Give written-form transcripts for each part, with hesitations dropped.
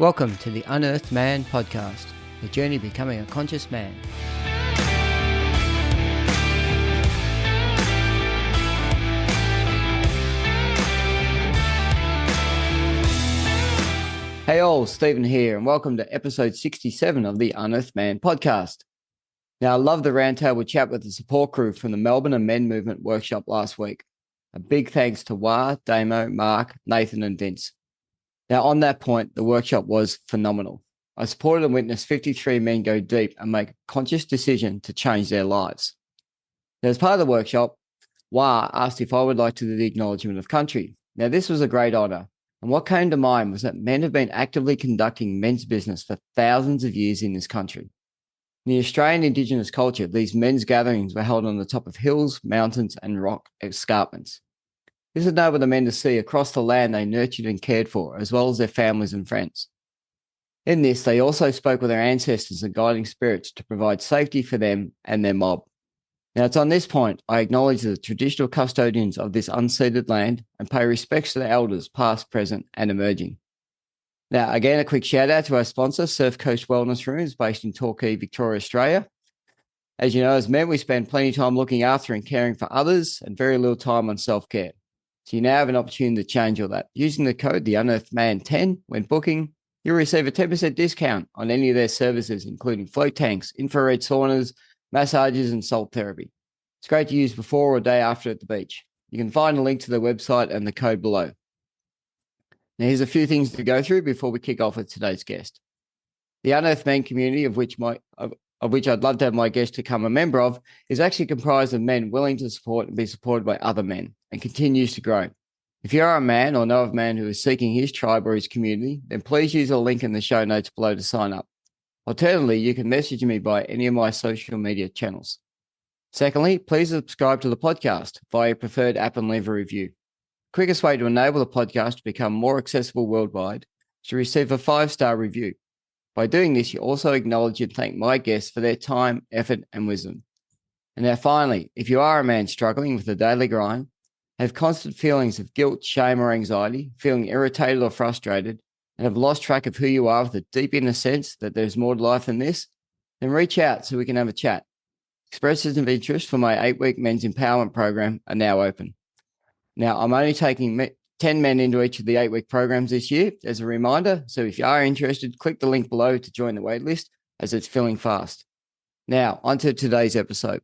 Welcome to the Unearthed Man podcast, the journey of becoming a conscious man. Hey all, Stephen here, and welcome to episode 67 of the Unearthed Man podcast. Now, I love the roundtable chat with the support crew from the Melbourne and Men Movement workshop last week. A big thanks to Wah, Damo, Mark, Nathan, and Vince. Now, on that point, the workshop was phenomenal. I supported and witnessed 53 men go deep and make a conscious decision to change their lives. Now, as part of the workshop, Wah asked if I would like to do the acknowledgement of country. Now, this was a great honour, and what came to mind was that men have been actively conducting men's business for thousands of years in this country. In the Australian Indigenous culture, these men's gatherings were held on the top of hills, mountains, and rock escarpments. This enabled the men to see across the land they nurtured and cared for, as well as their families and friends. In this, they also spoke with their ancestors and guiding spirits to provide safety for them and their mob. Now, it's on this point I acknowledge the traditional custodians of this unceded land and pay respects to the elders past, present, and emerging. Now, again, a quick shout out to our sponsor, Surf Coast Wellness Rooms, based in Torquay, Victoria, Australia. As you know, as men, we spend plenty of time looking after and caring for others and very little time on self-care. So you now have an opportunity to change all that. Using the code, the Unearthed Man 10, when booking, you'll receive a 10% discount on any of their services, including float tanks, infrared saunas, massages, and salt therapy. It's great to use before or day after at the beach. You can find a link to their website and the code below. Now, here's a few things to go through before we kick off with today's guest. The Unearthed Man community, of which I'd love to have my guest become a member of, is actually comprised of men willing to support and be supported by other men and continues to grow. If you are a man or know of a man who is seeking his tribe or his community, then please use a link in the show notes below to sign up. Alternatively, you can message me by any of my social media channels. Secondly, please subscribe to the podcast via your preferred app and leave a review. Quickest way to enable the podcast to become more accessible worldwide is to receive a 5-star review. By doing this, you also acknowledge and thank my guests for their time, effort, and wisdom. And now finally, if you are a man struggling with the daily grind, have constant feelings of guilt, shame, or anxiety, feeling irritated or frustrated, and have lost track of who you are with a deep inner sense that there's more to life than this, then reach out so we can have a chat. Expressions of interest for my 8-week men's empowerment program are now open. Now, I'm only taking 10 men into each of the 8-week programs this year as a reminder. So if you are interested, click the link below to join the waitlist as it's filling fast. Now, onto today's episode.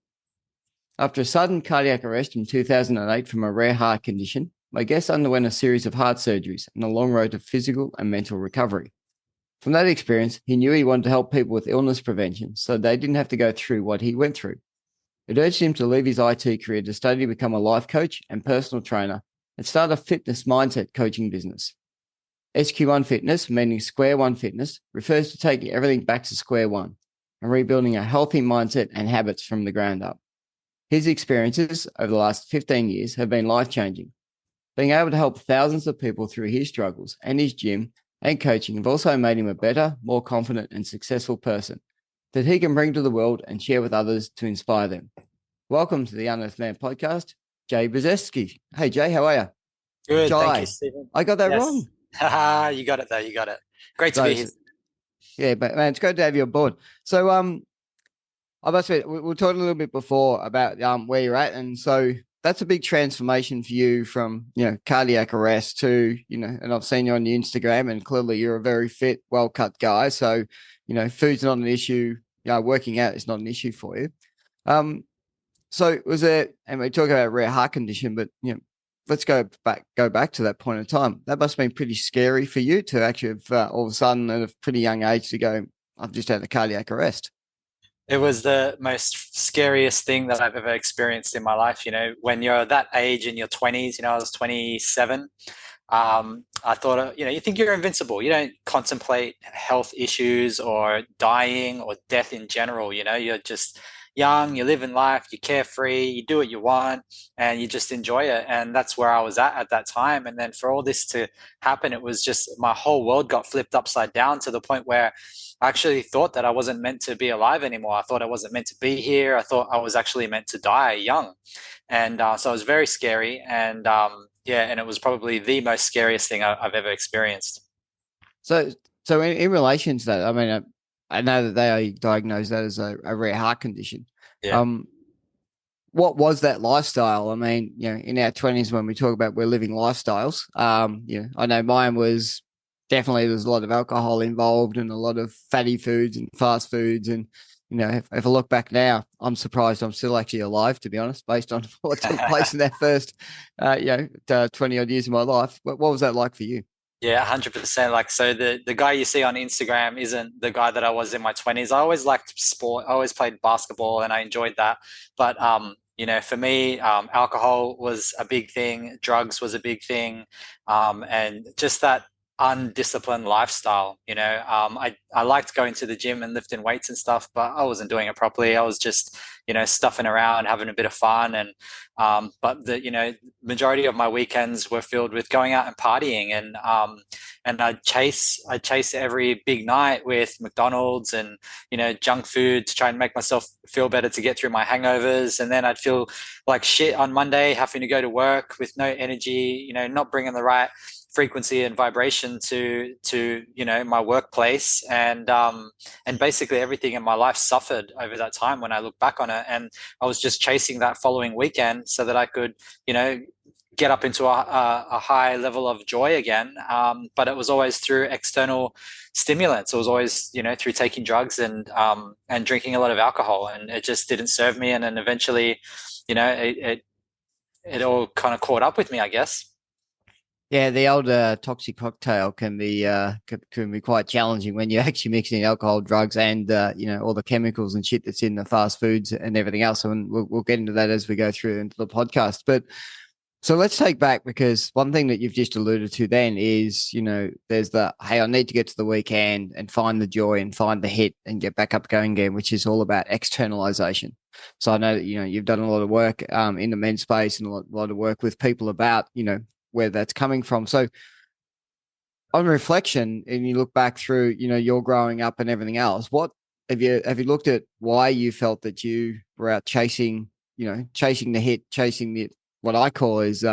After a sudden cardiac arrest in 2008 from a rare heart condition, my guest underwent a series of heart surgeries and a long road to physical and mental recovery. From that experience, he knew he wanted to help people with illness prevention so they didn't have to go through what he went through. It urged him to leave his IT career to study to become a life coach and personal trainer and start a fitness mindset coaching business. SQ1 Fitness, meaning Square One Fitness, refers to taking everything back to square one and rebuilding a healthy mindset and habits from the ground up. His experiences over the last 15 years have been life-changing. Being able to help thousands of people through his struggles and his gym and coaching have also made him a better, more confident and successful person that he can bring to the world and share with others to inspire them. Welcome to the Unearthed Man podcast, Jay Bazevski. Hey, Jay, how are you? Good, Jai. thank you, Stephen. I got that wrong. You got it, though. You got it. Great to be here. Yeah, but man, it's great to have you on board. So, I must admit, we were talking a little bit before about where you're at, and so that's a big transformation for you from cardiac arrest to and I've seen you on your Instagram, and clearly you're a very fit, well cut guy. So food's not an issue. Working out is not an issue for you. So was there? And we talk about a rare heart condition, but let's go back to that point in time. That must have been pretty scary for you to actually have all of a sudden at a pretty young age to go, I've just had a cardiac arrest. It was the most scariest thing that I've ever experienced in my life. When you're that age in your 20s, I was 27. I thought, you think you're invincible. You don't contemplate health issues or dying or death in general. You're just young, you live in life, you're carefree, you do what you want, and you just enjoy it. And that's where I was at that time. And then for all this to happen, it was just my whole world got flipped upside down to the point where I actually thought that I wasn't meant to be alive anymore. I thought I wasn't meant to be here. I thought I was actually meant to die young. And so it was very scary. And and it was probably the most scariest thing I've ever experienced. So So in relation to that, I mean, I know that they diagnosed that as a rare heart condition. Yeah. Um, what was that lifestyle? I mean, in our 20s when we talk about we're living lifestyles, I know mine was definitely there's a lot of alcohol involved and a lot of fatty foods and fast foods. And, if I look back now, I'm surprised I'm still actually alive, to be honest, based on what took place in that first, 20 odd years of my life. What was that like for you? Yeah, 100%. Like, so the guy you see on Instagram isn't the guy that I was in my 20s. I always liked sport. I always played basketball and I enjoyed that. But for me, alcohol was a big thing, drugs was a big thing, and just that undisciplined lifestyle. I liked going to the gym and lifting weights and stuff, but I wasn't doing it properly. I was just, stuffing around, having a bit of fun, and but the majority of my weekends were filled with going out and partying, and I'd chase every big night with McDonald's and junk food to try and make myself feel better to get through my hangovers, and then I'd feel like shit on Monday having to go to work with no energy, not bringing the right frequency and vibration to my workplace, and basically everything in my life suffered over that time when I look back on it. And I was just chasing that following weekend so that I could get up into a high level of joy again, but it was always through external stimulants. It was always through taking drugs and drinking a lot of alcohol, and it just didn't serve me. And then eventually it all kind of caught up with me, I guess. Yeah, the old toxic cocktail can be quite challenging when you're actually mixing alcohol, drugs, and all the chemicals and shit that's in the fast foods and everything else. And we'll get into that as we go through into the podcast. But so let's take back, because one thing that you've just alluded to then is, there's the, hey, I need to get to the weekend and find the joy and find the hit and get back up going again, which is all about externalization. So I know that, you've done a lot of work in the men's space and a lot of work with people about, where that's coming from. So on reflection, and you look back through, your growing up and everything else, what have you looked at why you felt that you were out chasing, chasing the hit, chasing the what I call is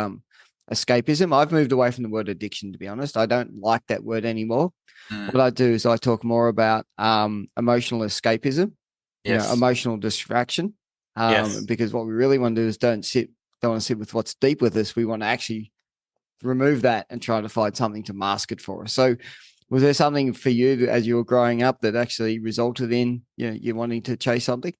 escapism. I've moved away from the word addiction, to be honest. I don't like that word anymore. Mm. What I do is I talk more about emotional escapism, Yes. emotional distraction. Yes. Because what we really want to do is don't want to sit with what's deep with us. We want to actually remove that and try to find something to mask it for us. So was there something for you as you were growing up that actually resulted in, you wanting to chase something?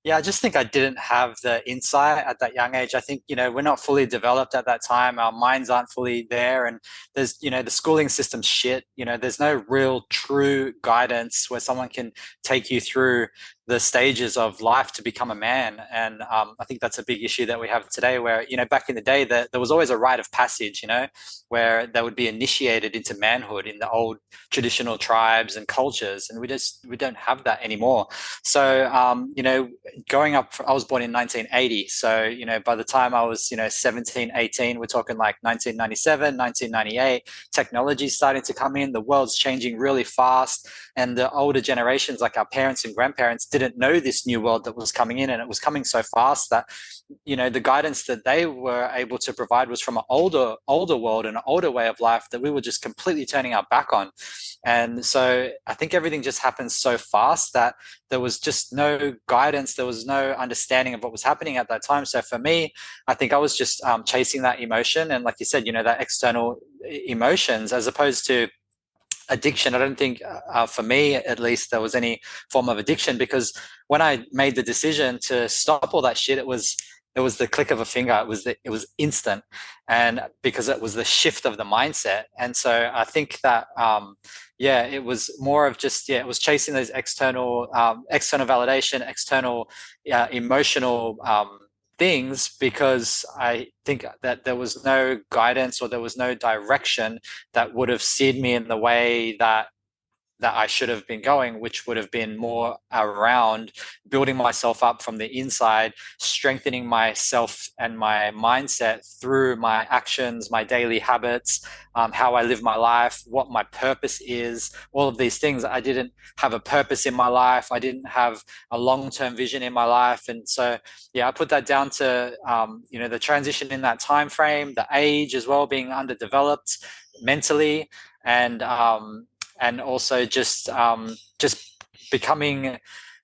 Yeah, I just think I didn't have the insight at that young age. I think, we're not fully developed at that time. Our minds aren't fully there. And there's, the schooling system's shit. There's no real true guidance where someone can take you through the stages of life to become a man. And I think that's a big issue that we have today where, back in the day, there was always a rite of passage, where they would be initiated into manhood in the old traditional tribes and cultures. And we don't have that anymore. So, growing up, I was born in 1980. So, by the time I was, 17, 18, we're talking like 1997, 1998, technology's starting to come in. The world's changing really fast. And the older generations, like our parents and grandparents, didn't know this new world that was coming in. And it was coming so fast that, the guidance that they were able to provide was from an older world and an older way of life that we were just completely turning our back on. And so I think everything just happened so fast that there was just no guidance. There was no understanding of what was happening at that time. So for me, I think I was just chasing that emotion. And like you said, that external emotions as opposed to addiction. I don't think for me, at least, there was any form of addiction because when I made the decision to stop all that shit, it was the click of a finger. It was instant, and because it was the shift of the mindset. And so I think that yeah, it was more of just it was chasing those external validation, external emotional things because I think that there was no guidance or there was no direction that would have steered me in the way that I should have been going, which would have been more around building myself up from the inside, strengthening myself and my mindset through my actions, my daily habits, how I live my life, what my purpose is, all of these things. I didn't have a purpose in my life. I didn't have a long-term vision in my life. And so, yeah, I put that down to, the transition in that time frame, the age as well, being underdeveloped mentally, and and also just becoming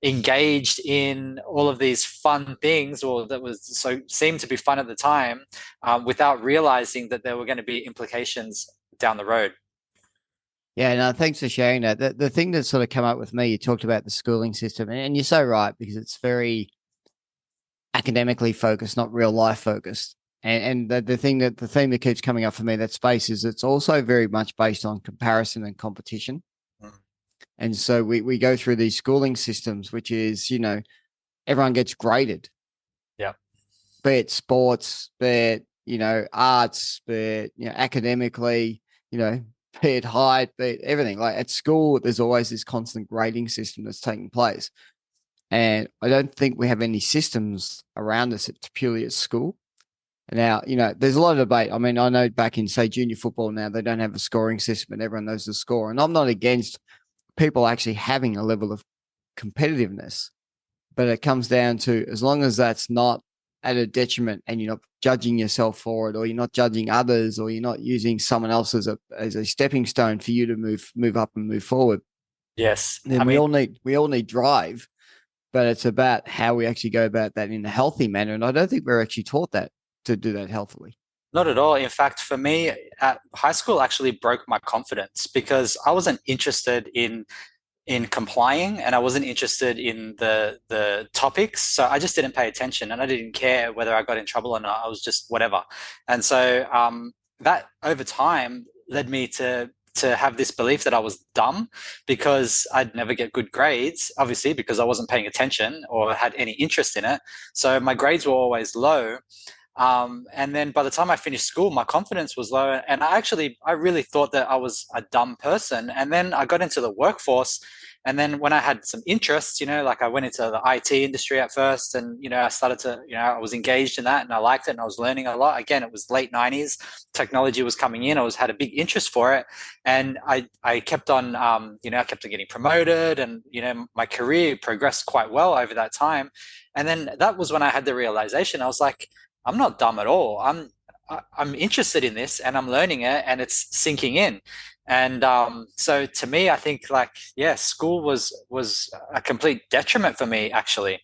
engaged in all of these fun things, or that was so seemed to be fun at the time, without realizing that there were going to be implications down the road. Yeah, no, thanks for sharing that. The thing that sort of come up with me, you talked about the schooling system, and you're so right because it's very academically focused, not real life focused. And the thing that the theme that keeps coming up for me that space is it's also very much based on comparison and competition. Mm. And so we go through these schooling systems, which is, everyone gets graded, Yeah. be it sports, be it, arts, be it, academically, be it height, be it everything. Like at school, there's always this constant grading system that's taking place. And I don't think we have any systems around us. It's purely at school. Now, there's a lot of debate. I mean, I know back in, say, junior football now, they don't have a scoring system and everyone knows the score. And I'm not against people actually having a level of competitiveness, but it comes down to as long as that's not at a detriment and you're not judging yourself for it, or you're not judging others, or you're not using someone else as a stepping stone for you to move up and move forward, Yes. then I mean, we all need drive, but it's about how we actually go about that in a healthy manner. And I don't think we're actually taught that to do that healthily. not at all. In fact, for me, at high school actually broke my confidence because I wasn't interested in complying, and I wasn't interested in the topics. So I just didn't pay attention, and I didn't care whether I got in trouble or not. I was just whatever. And so that over time led me to have this belief that I was dumb because I'd never get good grades, obviously because I wasn't paying attention or had any interest in it. So my grades were always low. And then by the time I finished school, my confidence was low. And I really thought that I was a dumb person. And then I got into the workforce. And then when I had some interests, like I went into the IT industry at first, and, I started to, I was engaged in that and I liked it and I was learning a lot. Again, it was late 90s, technology was coming in. Had a big interest for it. And I kept on, I kept on getting promoted, and, my career progressed quite well over that time. And then that was when I had the realization. I was like, I'm not dumb at all. I'm interested in this and I'm learning it and it's sinking in. And so to me, I think like, yeah, school was a complete detriment for me, actually.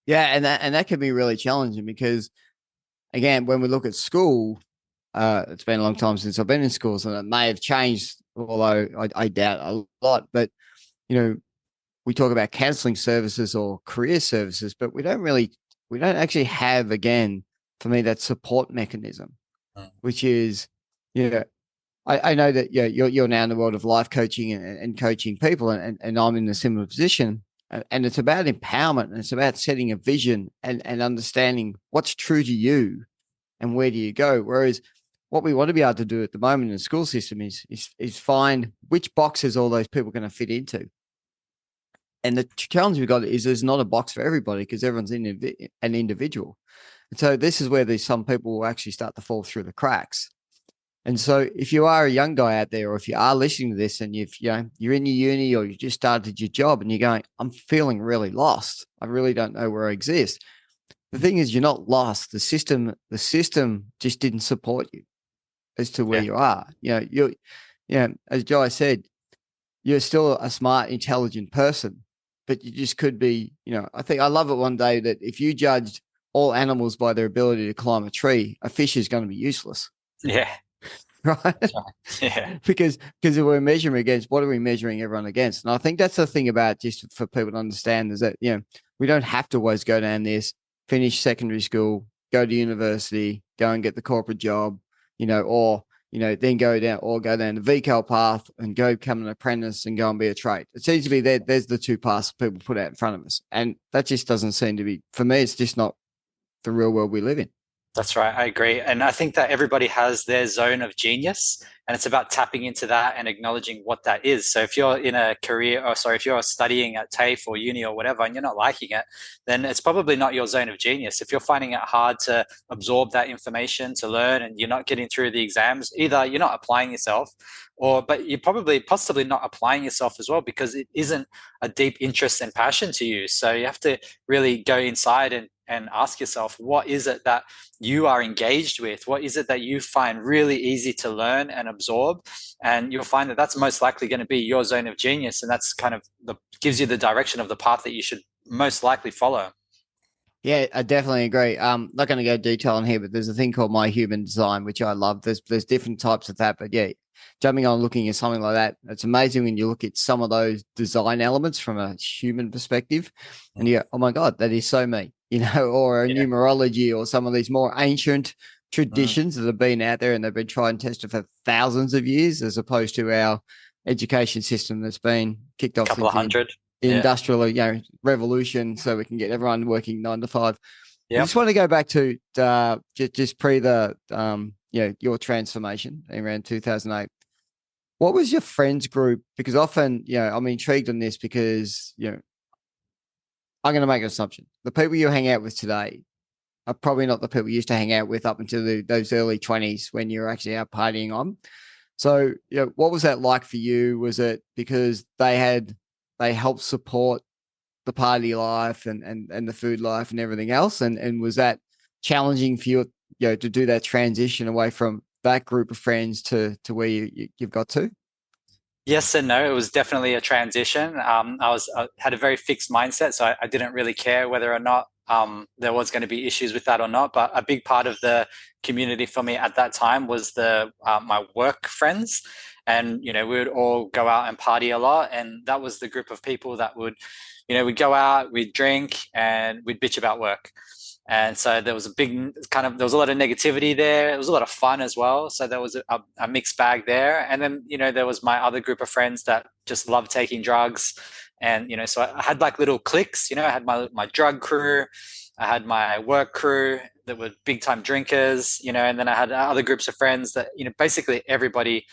Yeah, and that can be really challenging because, again, when we look at school, it's been a long time since I've been in schools, and it may have changed, although I doubt a lot. But we talk about counselling services or career services, but we don't actually have, again, for me, that support mechanism, which is, I know that you're now in the world of life coaching and coaching people, and I'm in a similar position. And it's about empowerment, and it's about setting a vision and understanding what's true to you and where do you go. Whereas what we want to be able to do at the moment in the school system is find which boxes all those people are going to fit into. And the challenge we've got is there's not a box for everybody because everyone's an individual. And so this is where there's some people will actually start to fall through the cracks. And so if you are a young guy out there, or if you are listening to this and you're in your uni or you just started your job and you're going, I'm feeling really lost. I really don't know where I exist. The thing is, you're not lost. The system just didn't support you as to where you are. As Jai said, you're still a smart, intelligent person, but you just could be, I think I love it one day that if you judged all animals by their ability to climb a tree, a fish is going to be useless. Yeah. Right. Yeah. because if we're measuring against, what are we measuring everyone against? And I think that's the thing about, just for people to understand, is that, we don't have to always go down this, finish secondary school, go to university, go and get the corporate job, or, then go down the VCAL path and go become an apprentice and go and be a trade. It seems to be there's the two paths people put out in front of us. And that just doesn't seem to be, for me, it's just not the real world we live in. That's right. I agree. And I think that everybody has their zone of genius, and it's about tapping into that and acknowledging what that is. So if you're in a career, if you're studying at TAFE or uni or whatever, and you're not liking it, then it's probably not your zone of genius. If you're finding it hard to absorb that information, to learn, and you're not getting through the exams, either you're not applying yourself, but you're possibly not applying yourself as well because it isn't a deep interest and passion to you. So you have to really go inside and ask yourself, what is it that you are engaged with? What is it that you find really easy to learn and absorb, and you'll find that that's most likely going to be your zone of genius, and that's kind of the gives you the direction of the path that you should most likely follow. Yeah, I definitely agree. Not going to go detail on here, but there's a thing called My Human Design, which I love. There's different types of that, but yeah, jumping on looking at something like that, it's amazing when you look at some of those design elements from a human perspective, and you go, "Oh my God, that is so me," or a Yeah. numerology, or some of these more ancient Mm. traditions that have been out there and they've been tried and tested for thousands of years, as opposed to our education system that's been kicked off Couple since of hundred. the Yeah. industrial revolution, so we can get everyone working 9 to 5. I Yep. just want to go back to just pre the your transformation around 2008. What was your friends group? Because often, I'm intrigued on this because I'm going to make an assumption: the people you hang out with today are probably not the people you used to hang out with up until those early 20s when you're actually out partying on. So, what was that like for you? Was it because they helped support the party life and the food life and everything else? And was that challenging for you, to do that transition away from that group of friends to where you've got to? Yes and no. It was definitely a transition. I had a very fixed mindset, so I didn't really care whether or not there was going to be issues with that or not. But a big part of the community for me at that time was the my work friends, and we would all go out and party a lot, and that was the group of people that would, we'd go out, we'd drink, and we'd bitch about work. And so there was there was a lot of negativity there. It was a lot of fun as well. So there was a mixed bag there. And then, there was my other group of friends that just loved taking drugs. And, so I had like little cliques, I had my drug crew, I had my work crew that were big time drinkers, and then I had other groups of friends that, basically everybody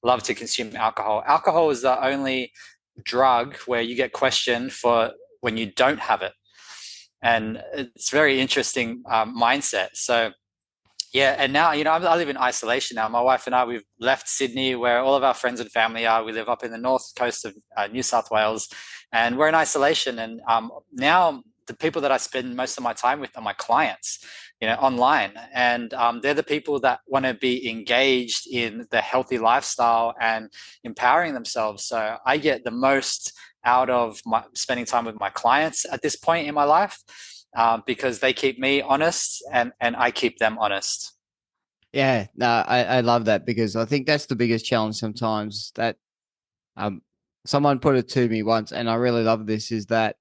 loved to consume alcohol. Alcohol is the only drug where you get questioned for when you don't have it, and it's very interesting mindset. So yeah, and now I live in isolation now. My wife and I, we've left Sydney, where all of our friends and family are. We live up in the north coast of New South Wales, and we're in isolation. And now the people that I spend most of my time with are my clients, online, and they're the people that want to be engaged in the healthy lifestyle and empowering themselves. So I get the most out of my spending time with my clients at this point in my life, because they keep me honest, and I keep them honest. Yeah, no, I love that, because I think that's the biggest challenge sometimes that um someone put it to me once, and I really love this, is that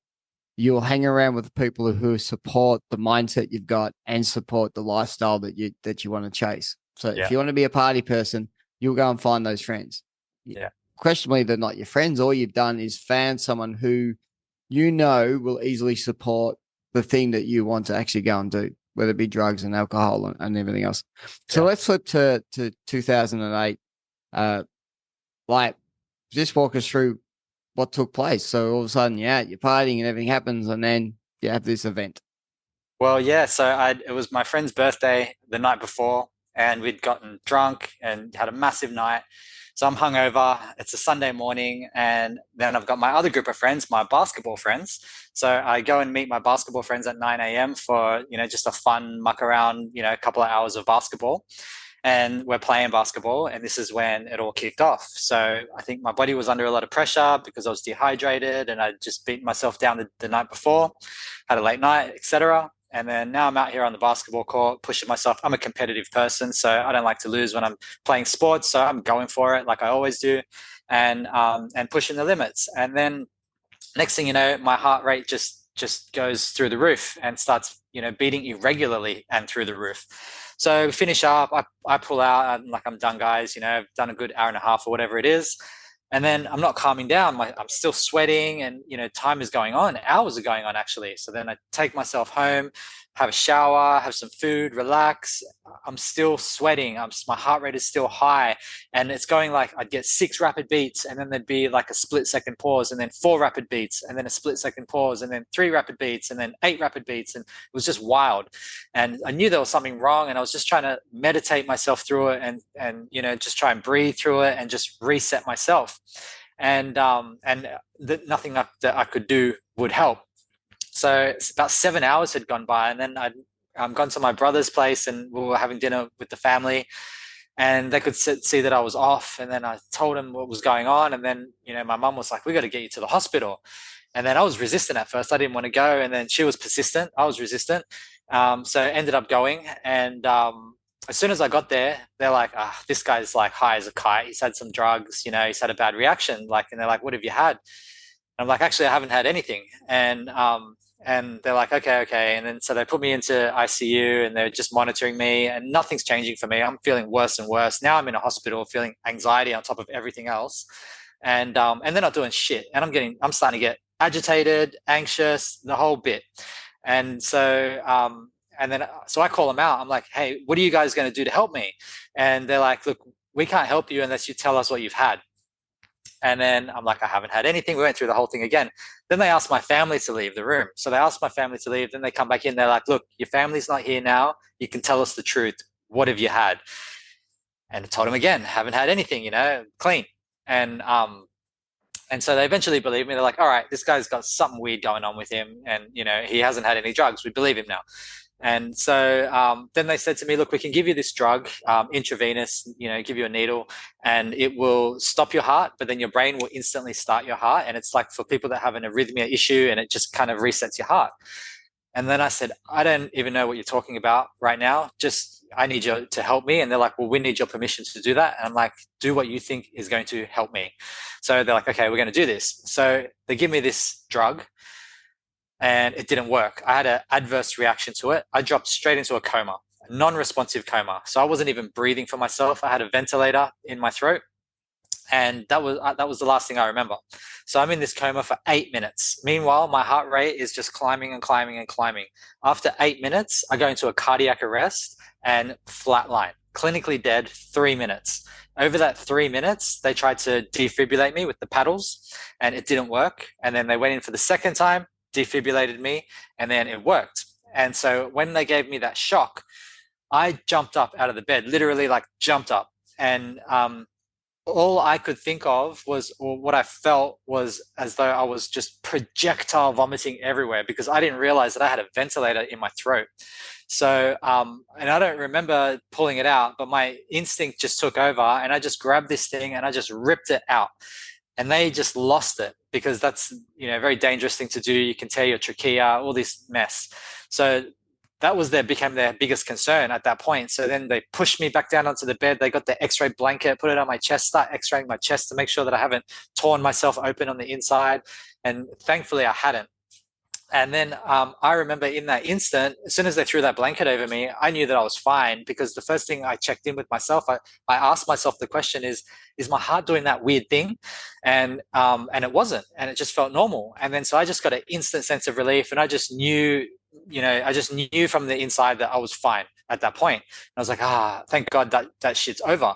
you'll hang around with people who support the mindset you've got and support the lifestyle that you want to chase. So if Yeah, you want to be a party person, you'll go and find those friends. yeah, Questionably, they're not your friends. All you've done is found someone who will easily support the thing that you want to actually go and do, whether it be drugs and alcohol and everything else. So yeah. let's flip to 2008. Uh, like, just walk us through what took place. So all of a sudden, you're partying and everything happens, and then you have this event. Well, yeah. So it was my friend's birthday the night before, and we'd gotten drunk and had a massive night. So I'm hungover. It's a Sunday morning, and then I've got my other group of friends, my basketball friends. So I go and meet my basketball friends at 9 a.m. for, just a fun muck around, a couple of hours of basketball. And we're playing basketball, and this is when it all kicked off. So I think my body was under a lot of pressure because I was dehydrated and I just beat myself down the night before, had a late night, etc. And then now I'm out here on the basketball court pushing myself. I'm a competitive person, so I don't like to lose when I'm playing sports. So I'm going for it like I always do, and pushing the limits. And then next thing you know, my heart rate just goes through the roof and starts, beating irregularly and through the roof. So we finish up, I pull out, I'm like, I'm done, guys. I've done a good hour and a half or whatever it is. And then I'm not calming down. I'm still sweating, and time is going on. Hours are going on, actually. So then I take myself home, have a shower, have some food, relax. I'm still sweating. My heart rate is still high, and it's going like I'd get 6 rapid beats, and then there'd be like a split second pause, and then 4 rapid beats, and then a split second pause, and then 3 rapid beats, and then 8 rapid beats, and it was just wild. And I knew there was something wrong, and I was just trying to meditate myself through it, and just try and breathe through it and just reset myself. And nothing that I could do would help. So about 7 hours had gone by, and then I'd gone to my brother's place, and we were having dinner with the family. and they could see that I was off. And then I told them what was going on. And then, my mum was like, we got to get you to the hospital. And then I was resistant at first. I didn't want to go. And then she was persistent. I was resistant. So I ended up going. And as soon as I got there, they're like, this guy's like high as a kite. He's had some drugs, he's had a bad reaction. And they're like, what have you had? And I'm like, actually, I haven't had anything. And they're like, okay. And then so they put me into ICU and they're just monitoring me and nothing's changing for me. I'm feeling worse and worse. Now I'm in a hospital feeling anxiety on top of everything else. And they're not doing shit. And I'm starting to get agitated, anxious, the whole bit. And so I call them out. I'm like, hey, what are you guys going to do to help me? And they're like, look, we can't help you unless you tell us what you've had. And then I'm like, I haven't had anything. We went through the whole thing again. Then they asked my family to leave the room. So they asked my family to leave. Then they come back in. They're like, look, your family's not here now. You can tell us the truth. What have you had? And I told them again, haven't had anything, clean. And so they eventually believed me. They're like, all right, this guy's got something weird going on with him. And, he hasn't had any drugs. We believe him now. And so then they said to me, look, we can give you this drug, intravenous, give you a needle and it will stop your heart, but then your brain will instantly start your heart. And it's like for people that have an arrhythmia issue and it just kind of resets your heart. And then I said, I don't even know what you're talking about right now. Just, I need you to help me. And they're like, well, we need your permission to do that. And I'm like, do what you think is going to help me. So they're like, okay, we're going to do this. So they give me this drug and it didn't work. I had an adverse reaction to it. I dropped straight into a coma, a non-responsive coma. So I wasn't even breathing for myself. I had a ventilator in my throat. And that was the last thing I remember. So I'm in this coma for 8 minutes. Meanwhile, my heart rate is just climbing and climbing and climbing. After 8 minutes, I go into a cardiac arrest and flatline, clinically dead, 3 minutes. Over that 3 minutes, they tried to defibrillate me with the paddles and it didn't work. And then they went in for the second time, defibrillated me, and then it worked. And so when they gave me that shock, I jumped up out of the bed, literally like jumped up. And all I could think of was, or what I felt was as though I was just projectile vomiting everywhere because I didn't realize that I had a ventilator in my throat. So, and I don't remember pulling it out, but my instinct just took over and I just grabbed this thing and I just ripped it out. And they just lost it because that's, a very dangerous thing to do. You can tear your trachea, all this mess. So that became their biggest concern at that point. So then they pushed me back down onto the bed. They got the x-ray blanket, put it on my chest, start x-raying my chest to make sure that I haven't torn myself open on the inside. And thankfully I hadn't. And then I remember in that instant, as soon as they threw that blanket over me, I knew that I was fine because the first thing I checked in with myself, I asked myself the question is my heart doing that weird thing? And it wasn't, and it just felt normal. And then so I just got an instant sense of relief, and I just knew, from the inside that I was fine at that point. And I was like, thank God that shit's over.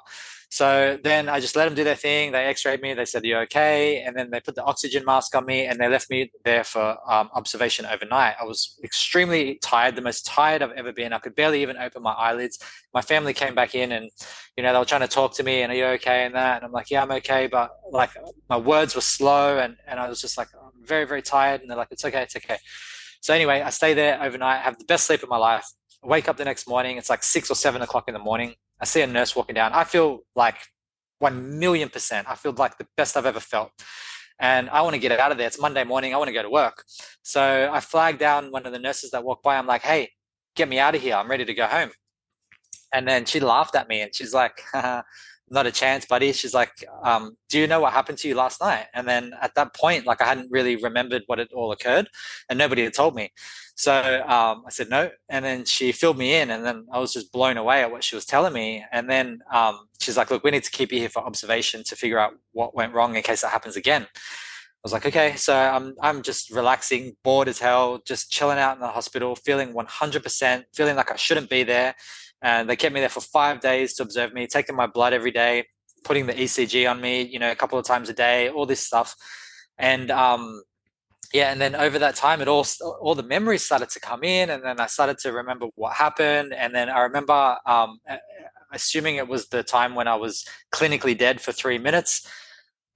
So then I just let them do their thing. They x-rayed me. They said, you're okay. And then they put the oxygen mask on me and they left me there for observation overnight. I was extremely tired, the most tired I've ever been. I could barely even open my eyelids. My family came back in and, they were trying to talk to me and are you okay and that? And I'm like, yeah, I'm okay. But like my words were slow and I was just like, I'm very, very tired. And they're like, it's okay, it's okay. So anyway, I stay there overnight, have the best sleep of my life. I wake up the next morning. It's like 6 or 7 o'clock in the morning. I see a nurse walking down. I feel like 1,000,000%. I feel like the best I've ever felt. And I want to get out of there. It's Monday morning. I want to go to work. So I flag down one of the nurses that walked by. I'm like, hey, get me out of here. I'm ready to go home. And then she laughed at me and she's like, not a chance, buddy. She's like, do you know what happened to you last night? And then at that point, like I hadn't really remembered what it all occurred and nobody had told me. So I said no. And then she filled me in and then I was just blown away at what she was telling me. And then she's like, look, we need to keep you here for observation to figure out what went wrong in case that happens again. I was like, okay. So I'm just relaxing, bored as hell, just chilling out in the hospital, feeling 100%, feeling like I shouldn't be there. And they kept me there for 5 days to observe me, taking my blood every day, putting the ECG on me, a couple of times a day, all this stuff. And and then over that time, all the memories started to come in, and then I started to remember what happened. And then I remember, assuming it was the time when I was clinically dead for 3 minutes,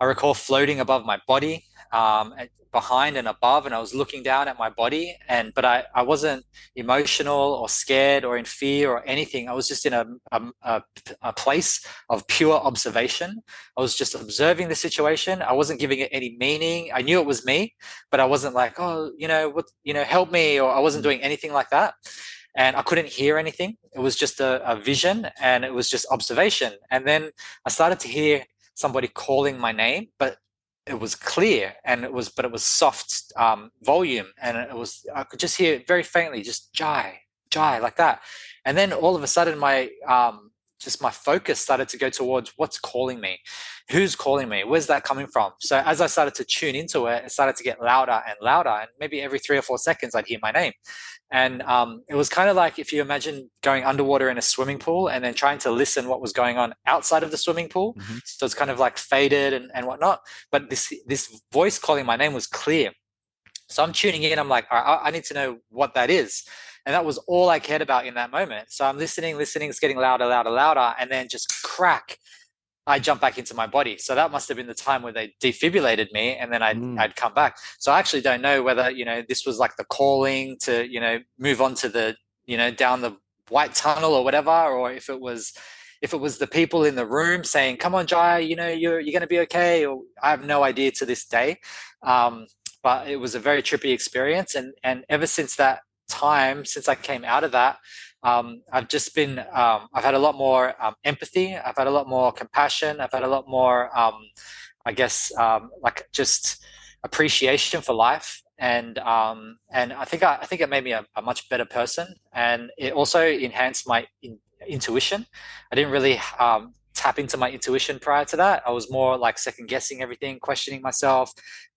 I recall floating above my body. behind and above, and I was looking down at my body, but I wasn't emotional or scared or in fear or anything. I was just in a place of pure observation. I was just observing the situation. I wasn't giving it any meaning. I knew it was me, but I wasn't like, oh, help me, or I wasn't doing anything like that. And I couldn't hear anything. It was just a vision, and it was just observation. And then I started to hear somebody calling my name, but it was clear, and it was soft volume, and I could just hear it very faintly, just Jai, Jai, like that. And then all of a sudden, my focus started to go towards what's calling me, who's calling me, where's that coming from. So as I started to tune into it, it started to get louder and louder, and maybe every 3 or 4 seconds I'd hear my name. And it was kind of like if you imagine going underwater in a swimming pool and then trying to listen what was going on outside of the swimming pool. Mm-hmm. So it's kind of like faded and whatnot. But this voice calling my name was clear. So I'm tuning in. I'm like, all right, I need to know what that is. And that was all I cared about in that moment. So I'm listening. It's getting louder, louder, louder. And then just crack, I jumped back into my body. So that must have been the time where they defibrillated me, and then I'd come back. So I actually don't know whether, this was like the calling to, move on to the, down the white tunnel or whatever, or if it was the people in the room saying, come on, Jai, you're going to be okay. Or I have no idea to this day. But it was a very trippy experience. And ever since that time, since I came out of that, I've just been, I've had a lot more empathy. I've had a lot more compassion. I've had a lot more, I guess, like just appreciation for life. And I think it made me a much better person. And it also enhanced my intuition. I didn't really tap into my intuition prior to that. I was more like second guessing everything, questioning myself,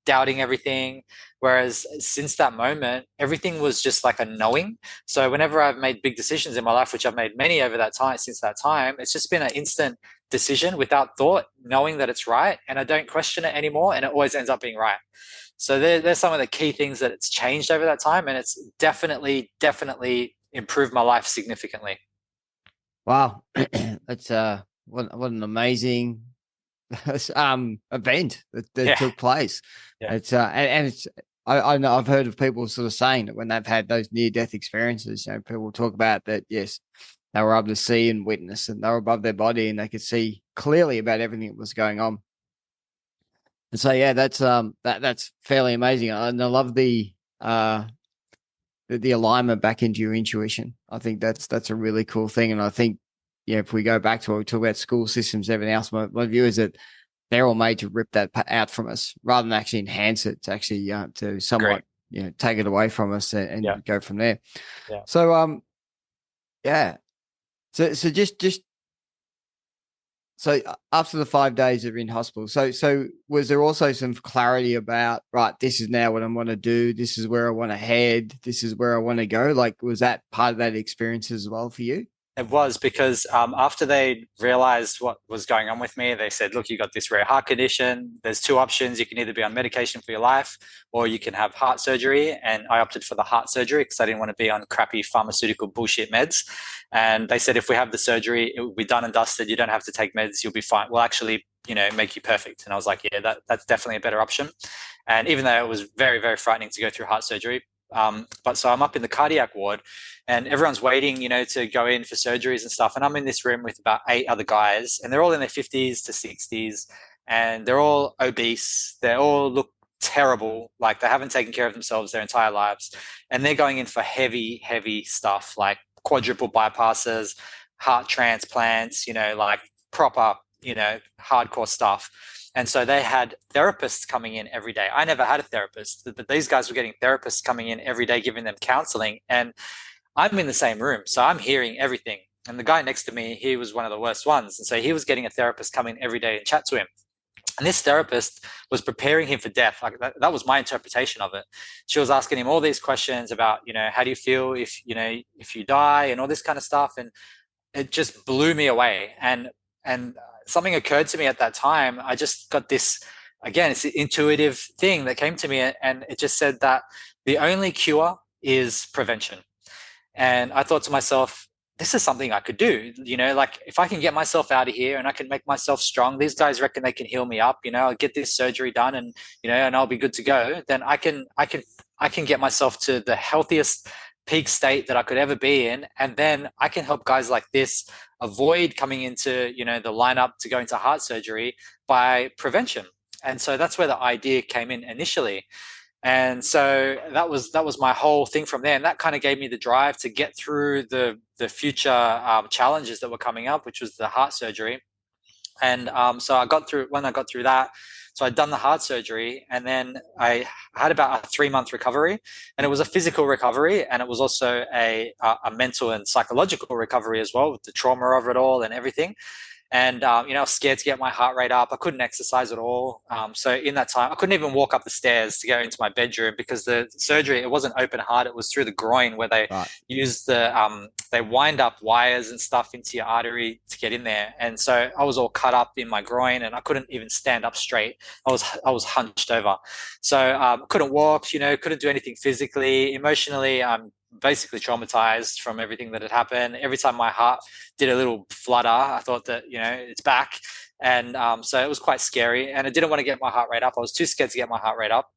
doubting everything. Whereas since that moment, everything was just like a knowing. So whenever I've made big decisions in my life, which I've made many over that time, since that time, it's just been an instant decision without thought, knowing that it's right. And I don't question it anymore. And it always ends up being right. So there's some of the key things that it's changed over that time. And it's definitely improved my life significantly. Wow. That's what an amazing event that took place. Yeah. It's and it's I know I've heard of people sort of saying that when they've had those near death experiences, people talk about that, yes, they were able to see and witness, and they were above their body and they could see clearly about everything that was going on. And so yeah, that's fairly amazing. And I love the alignment back into your intuition. I think that's a really cool thing. And I think, if we go back to what we talk about school systems, everything else, my view is that they're all made to rip that out from us rather than actually enhance it, to actually to somewhat take it away from us and go from there. Yeah. So yeah. So just so after the 5 days of in hospital, so was there also some clarity about, right, this is now what I want to do, this is where I want to head, this is where I want to go? Like, was that part of that experience as well for you? It was, because after they realized what was going on with me, they said, look, you got this rare heart condition. There's two options. You can either be on medication for your life, or you can have heart surgery. And I opted for the heart surgery because I didn't want to be on crappy pharmaceutical bullshit meds. And they said, if we have the surgery, it will be done and dusted. You don't have to take meds. You'll be fine. We'll actually, make you perfect. And I was like, yeah, that's definitely a better option. And even though it was very, very frightening to go through heart surgery, but so I'm up in the cardiac ward, and everyone's waiting, to go in for surgeries and stuff. And I'm in this room with about 8 other guys, and they're all in their 50s to 60s, and they're all obese. They all look terrible. Like they haven't taken care of themselves their entire lives. And they're going in for heavy, heavy stuff like quadruple bypasses, heart transplants, like proper, hardcore stuff. And so they had therapists coming in every day. I never had a therapist, but these guys were getting therapists coming in every day, giving them counseling. And I'm in the same room, so I'm hearing everything. And the guy next to me, he was one of the worst ones. And so he was getting a therapist come in every day and chat to him. And this therapist was preparing him for death. Like that was my interpretation of it. She was asking him all these questions about, how do you feel if you die, and all this kind of stuff. And it just blew me away. And something occurred to me at that time. I just got this, again, it's the intuitive thing that came to me, and it just said that the only cure is prevention. And I thought to myself, this is something I could do. Like if I can get myself out of here and I can make myself strong, these guys reckon they can heal me up. I'll get this surgery done, and and I'll be good to go. Then I can get myself to the healthiest peak state that I could ever be in, and then I can help guys like this avoid coming into the lineup to go into heart surgery by prevention. And so that's where the idea came in initially. And so that was my whole thing from there, and that kind of gave me the drive to get through the future challenges that were coming up, which was the heart surgery. And so when I got through that, so I'd done the heart surgery, and then I had about a 3-month recovery, and it was a physical recovery, and it was also a mental and psychological recovery as well, with the trauma of it all and everything. And I was scared to get my heart rate up. I couldn't exercise at all. So in that time, I couldn't even walk up the stairs to go into my bedroom, because the surgery, it wasn't open heart, it was through the groin, where they Right. use they wind up wires and stuff into your artery to get in there. And so I was all cut up in my groin, and I couldn't even stand up straight. I was hunched over. So couldn't walk, couldn't do anything physically. Emotionally, I'm basically traumatized from everything that had happened. Every time my heart did a little flutter, I thought that it's back. And so it was quite scary, and I didn't want to get my heart rate up. I was too scared to get my heart rate up.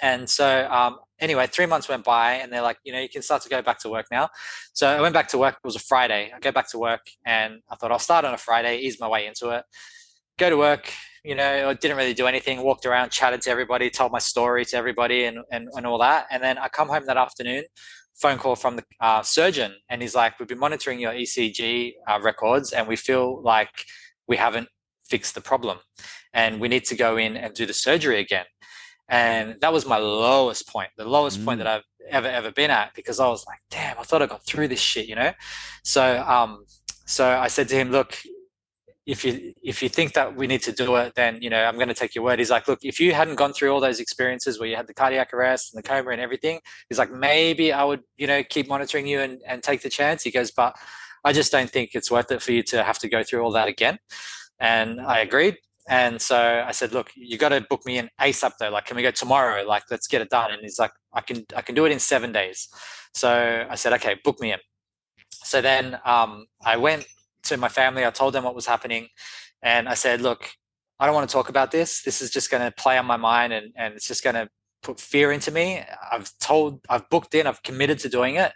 And so anyway, 3 months went by, and they're like, you can start to go back to work now. So I went back to work. It was a Friday. I go back to work, and I thought I'll start on a Friday, ease my way into it, go to work. I didn't really do anything, walked around, chatted to everybody, told my story to everybody, and all that. And then I come home that afternoon, phone call from the surgeon, and he's like, we've been monitoring your ECG records, and we feel like we haven't fixed the problem, and we need to go in and do the surgery again. And that was my lowest point, the lowest point that I've ever been at, because I was like, damn, I thought I got through this shit. So I said to him, look, if you think that we need to do it, then I'm going to take your word. He's like, look, if you hadn't gone through all those experiences where you had the cardiac arrest and the coma and everything, he's like, maybe I would keep monitoring you and take the chance. He goes, but I just don't think it's worth it for you to have to go through all that again. And I agreed. And so I said, look, you got to book me in ASAP though. Like, can we go tomorrow? Like, let's get it done. And he's like, I can do it in 7 days. So I said, okay, book me in. So then I went to my family. I told them what was happening, and I said, look, I don't want to talk about this. This is just going to play on my mind, and it's just going to put fear into me. I've booked in, I've committed to doing it.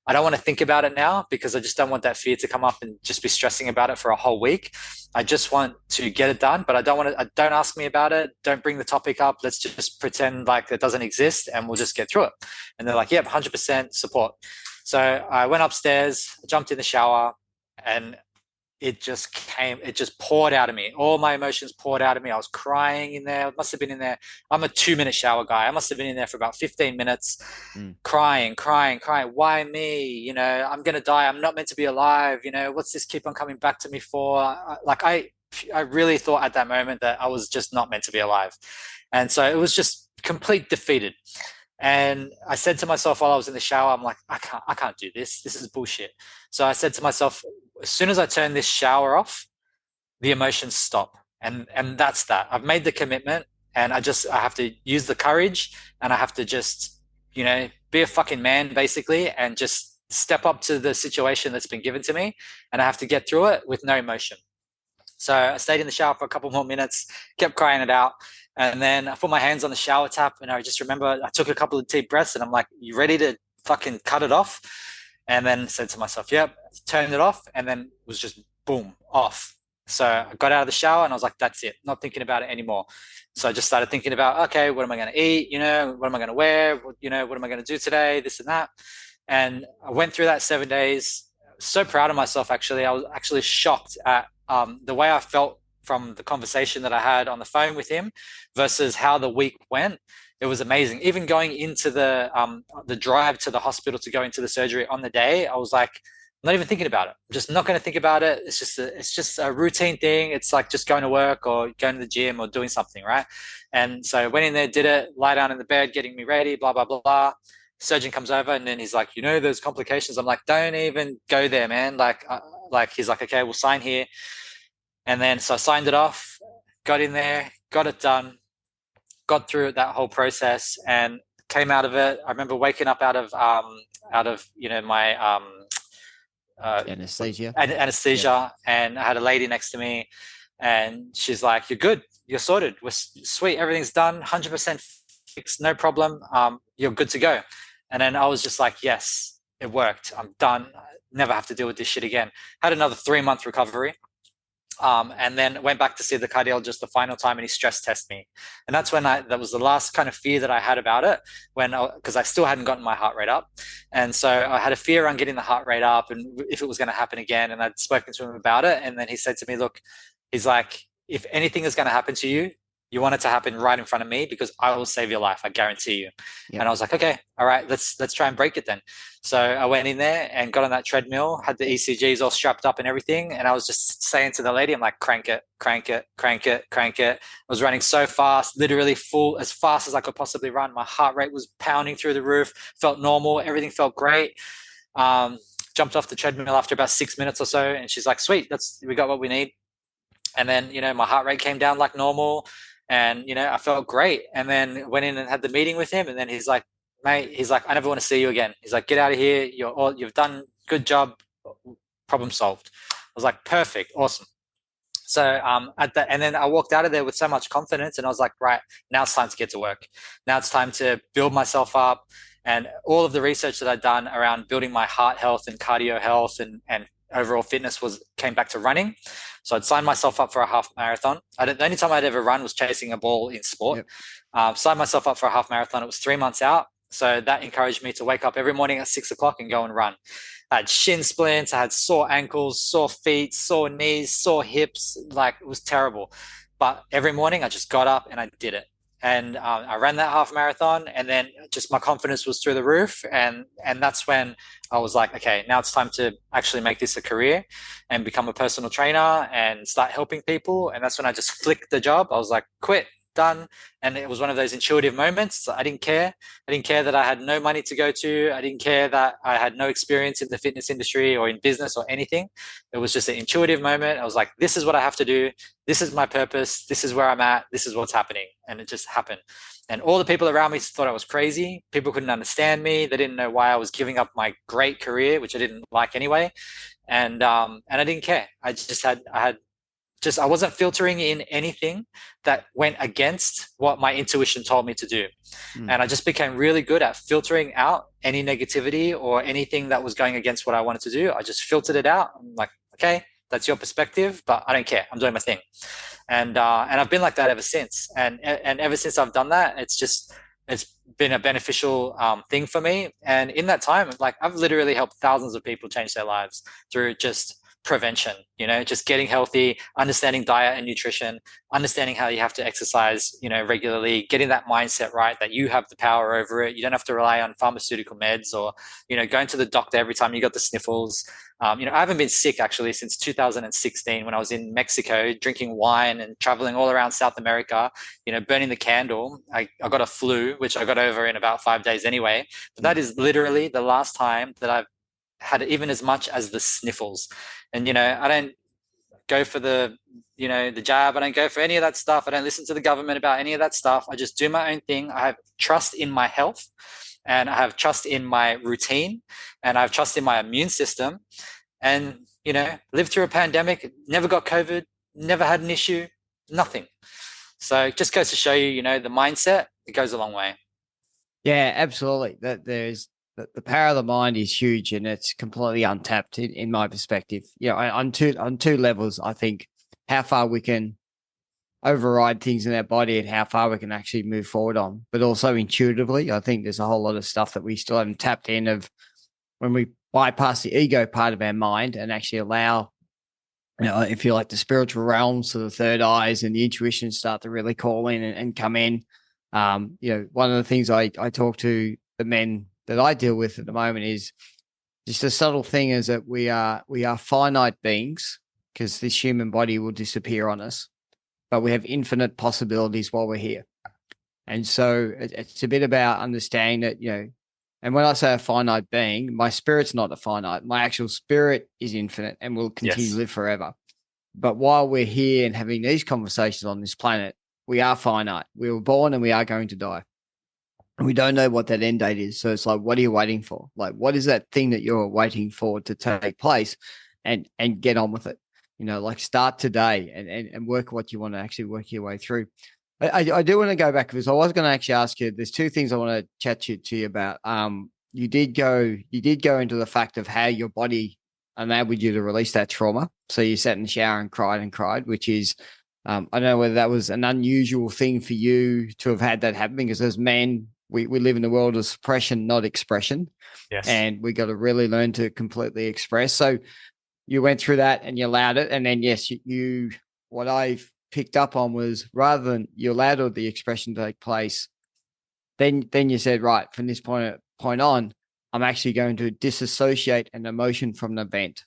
I don't want to think about it now, because I just don't want that fear to come up and just be stressing about it for a whole week. I just want to get it done, but I don't ask me about it. Don't bring the topic up. Let's just pretend like it doesn't exist, and we'll just get through it. And they're like, yep, 100% support. So I went upstairs, jumped in the shower, and it just poured out of me. All my emotions poured out of me. I was crying in there. I must have been in there. I'm a 2-minute shower guy. I must have been in there for about 15 minutes, crying. Why me? I'm going to die. I'm not meant to be alive. What's this keep on coming back to me for? I really thought at that moment that I was just not meant to be alive. And so it was just complete defeated. And I said to myself while I was in the shower, I'm like, I can't do this. This is bullshit. So I said to myself, as soon as I turn this shower off, the emotions stop. And that's that. I've made the commitment, and I have to use the courage, and I have to just, be a fucking man basically, and just step up to the situation that's been given to me, and I have to get through it with no emotion. So I stayed in the shower for a couple more minutes, kept crying it out. And then I put my hands on the shower tap, and I just remember I took a couple of deep breaths, and I'm like, you ready to fucking cut it off? And then said to myself, yep, turned it off, and then it was just boom, off. So I got out of the shower, and I was like, that's it, not thinking about it anymore. So I just started thinking about, okay, what am I going to eat? What am I going to wear? What am I going to do today? This and that. And I went through that 7 days. So proud of myself, actually. I was actually shocked at the way I felt from the conversation that I had on the phone with him versus how the week went. It was amazing. Even going into the drive to the hospital to go into the surgery on the day, I was like, I'm not even thinking about it. I'm just not going to think about it. It's just a routine thing. It's like just going to work or going to the gym or doing something, right? And so I went in there, did it, lie down in the bed, getting me ready, blah, blah, blah, blah. Surgeon comes over, and then he's like, there's complications. I'm like, don't even go there, man. Like he's like, okay, we'll sign here. And then so I signed it off, got in there, got it done, got through that whole process, and came out of it. I remember waking up out of my Anesthesia. Yep. anesthesia, and I had a lady next to me, and she's like, "You're good. You're sorted. We're sweet. Everything's done. 100% fixed. No problem. You're good to go." And then I was just like, "Yes, it worked. I'm done. I never have to deal with this shit again." Had another 3 month recovery. And then went back to see the cardiologist the final time, and he stress tested me. And that's when that was the last kind of fear that I had about it, because I still hadn't gotten my heart rate up. And so I had a fear around getting the heart rate up and if it was going to happen again. And I'd spoken to him about it. And then he said to me, "Look," he's like, "if anything is going to happen to you, you want it to happen right in front of me, because I will save your life. I guarantee you." Yep. And I was like, "Okay, all right, let's try and break it then." So I went in there and got on that treadmill, had the ECGs all strapped up and everything. And I was just saying to the lady, I'm like, "Crank it, crank it, crank it, crank it." I was running so fast, literally full, as fast as I could possibly run. My heart rate was pounding through the roof, felt normal. Everything felt great. Jumped off the treadmill after about 6 minutes or so. And she's like, "Sweet, we got what we need." And then, my heart rate came down like normal. And, I felt great. And then went in and had the meeting with him. And then he's like, "Mate," he's like, "I never want to see you again." He's like, "Get out of here. You've done good job. Problem solved." I was like, "Perfect. Awesome." So and then I walked out of there with so much confidence, and I was like, "Right, now it's time to get to work. Now it's time to build myself up." And all of the research that I'd done around building my heart health and cardio health and overall fitness came back to running. So I'd signed myself up for a half marathon. The only time I'd ever run was chasing a ball in sport. Yep. Signed myself up for a half marathon. It was 3 months out. So that encouraged me to wake up every morning at 6 o'clock and go and run. I had shin splints, I had sore ankles, sore feet, sore knees, sore hips. Like, it was terrible. But every morning I just got up and I did it. And I ran that half marathon, and then just my confidence was through the roof. And that's when I was like, okay, now it's time to actually make this a career and become a personal trainer and start helping people. And that's when I just flicked the job. I was like, quit, done. And it was one of those intuitive moments. I didn't care. I didn't care that I had no money to go to. I didn't care that I had no experience in the fitness industry or in business or anything. It was just an intuitive moment. I was like, this is what I have to do. This is my purpose. This is where I'm at. This is what's happening. And it just happened. And all the people around me thought I was crazy. People couldn't understand me. They didn't know why I was giving up my great career, which I didn't like anyway. And I didn't care. I wasn't filtering in anything that went against what my intuition told me to do. And I just became really good at filtering out any negativity or anything that was going against what I wanted to do. I just filtered it out. I'm like, okay, that's your perspective, but I don't care. I'm doing my thing. And I've been like that ever since. And ever since I've done that, it's been a beneficial thing for me. And in that time, like, I've literally helped thousands of people change their lives through just prevention, just getting healthy, understanding diet and nutrition, understanding how you have to exercise, regularly, getting that mindset right, that you have the power over it. You don't have to rely on pharmaceutical meds or, going to the doctor every time you got the sniffles. I haven't been sick actually since 2016 when I was in Mexico drinking wine and traveling all around South America, burning the candle. I got a flu, which I got over in about 5 days anyway. But that is literally the last time that I've had even as much as the sniffles. And, I don't go for the jab. I don't go for any of that stuff. I don't listen to the government about any of that stuff. I just do my own thing. I have trust in my health, and I have trust in my routine, and I have trust in my immune system, and, lived through a pandemic, never got COVID, never had an issue, nothing. So it just goes to show you, the mindset, it goes a long way. Yeah, absolutely. That there's the power of the mind is huge, and it's completely untapped in my perspective. On two levels, I think how far we can override things in our body and how far we can actually move forward on, but also intuitively, I think there's a whole lot of stuff that we still haven't tapped in of when we bypass the ego part of our mind and actually allow, if you like, the spiritual realms, so the third eyes and the intuition start to really call in and come in. One of the things I talk to the men that I deal with at the moment is just a subtle thing is that we are finite beings, because this human body will disappear on us, but we have infinite possibilities while we're here. And so it's a bit about understanding that, and when I say a finite being, my spirit's not a finite. My actual spirit is infinite and will continue to live forever. But while we're here and having these conversations on this planet, we are finite. We were born and we are going to die. And we don't know what that end date is. So it's like, what are you waiting for? Like, what is that thing that you're waiting for to take place, and get on with it? Like start today and work what you want to actually work your way through. I do want to go back because I was going to actually ask you. There's two things I want to chat to you about. You did go into the fact of how your body enabled you to release that trauma. So you sat in the shower and cried, which is I don't know whether that was an unusual thing for you to have had that happen, because as men, we live in a world of suppression, not expression. Yes. And we got to really learn to completely express. So you went through that and you allowed it. And then, yes, what I picked up on was rather than you allowed all the expression to take place, then you said, right, from this point on, I'm actually going to disassociate an emotion from an event.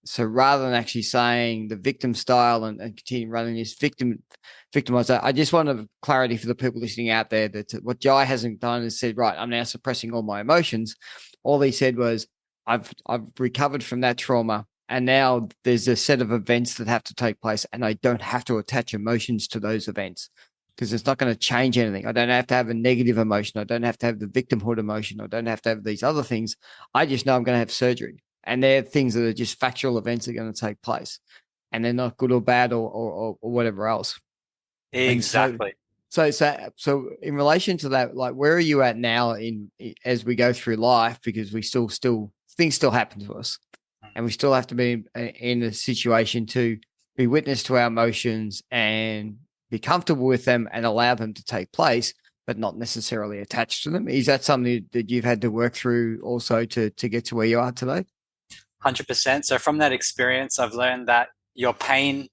So rather than actually saying the victim style and continue running this victimizer, I just want clarity for the people listening out there that what Jai hasn't done is said, right, I'm now suppressing all my emotions. All he said was, I've recovered from that trauma, and now there's a set of events that have to take place, and I don't have to attach emotions to those events because it's not going to change anything. I don't have to have a negative emotion. I don't have to have the victimhood emotion. I don't have to have these other things. I just know I'm going to have surgery. And they're things that are just factual events that are going to take place, and they're not good or bad or whatever else. And Exactly. so in relation to that, like, where are you at now as we go through life? Because we still things still happen to us, and we still have to be in a situation to be witness to our emotions and be comfortable with them and allow them to take place, but not necessarily attached to them. Is that something that you've had to work through also to get to where you are today? 100%. So from that experience, I've learned that your pain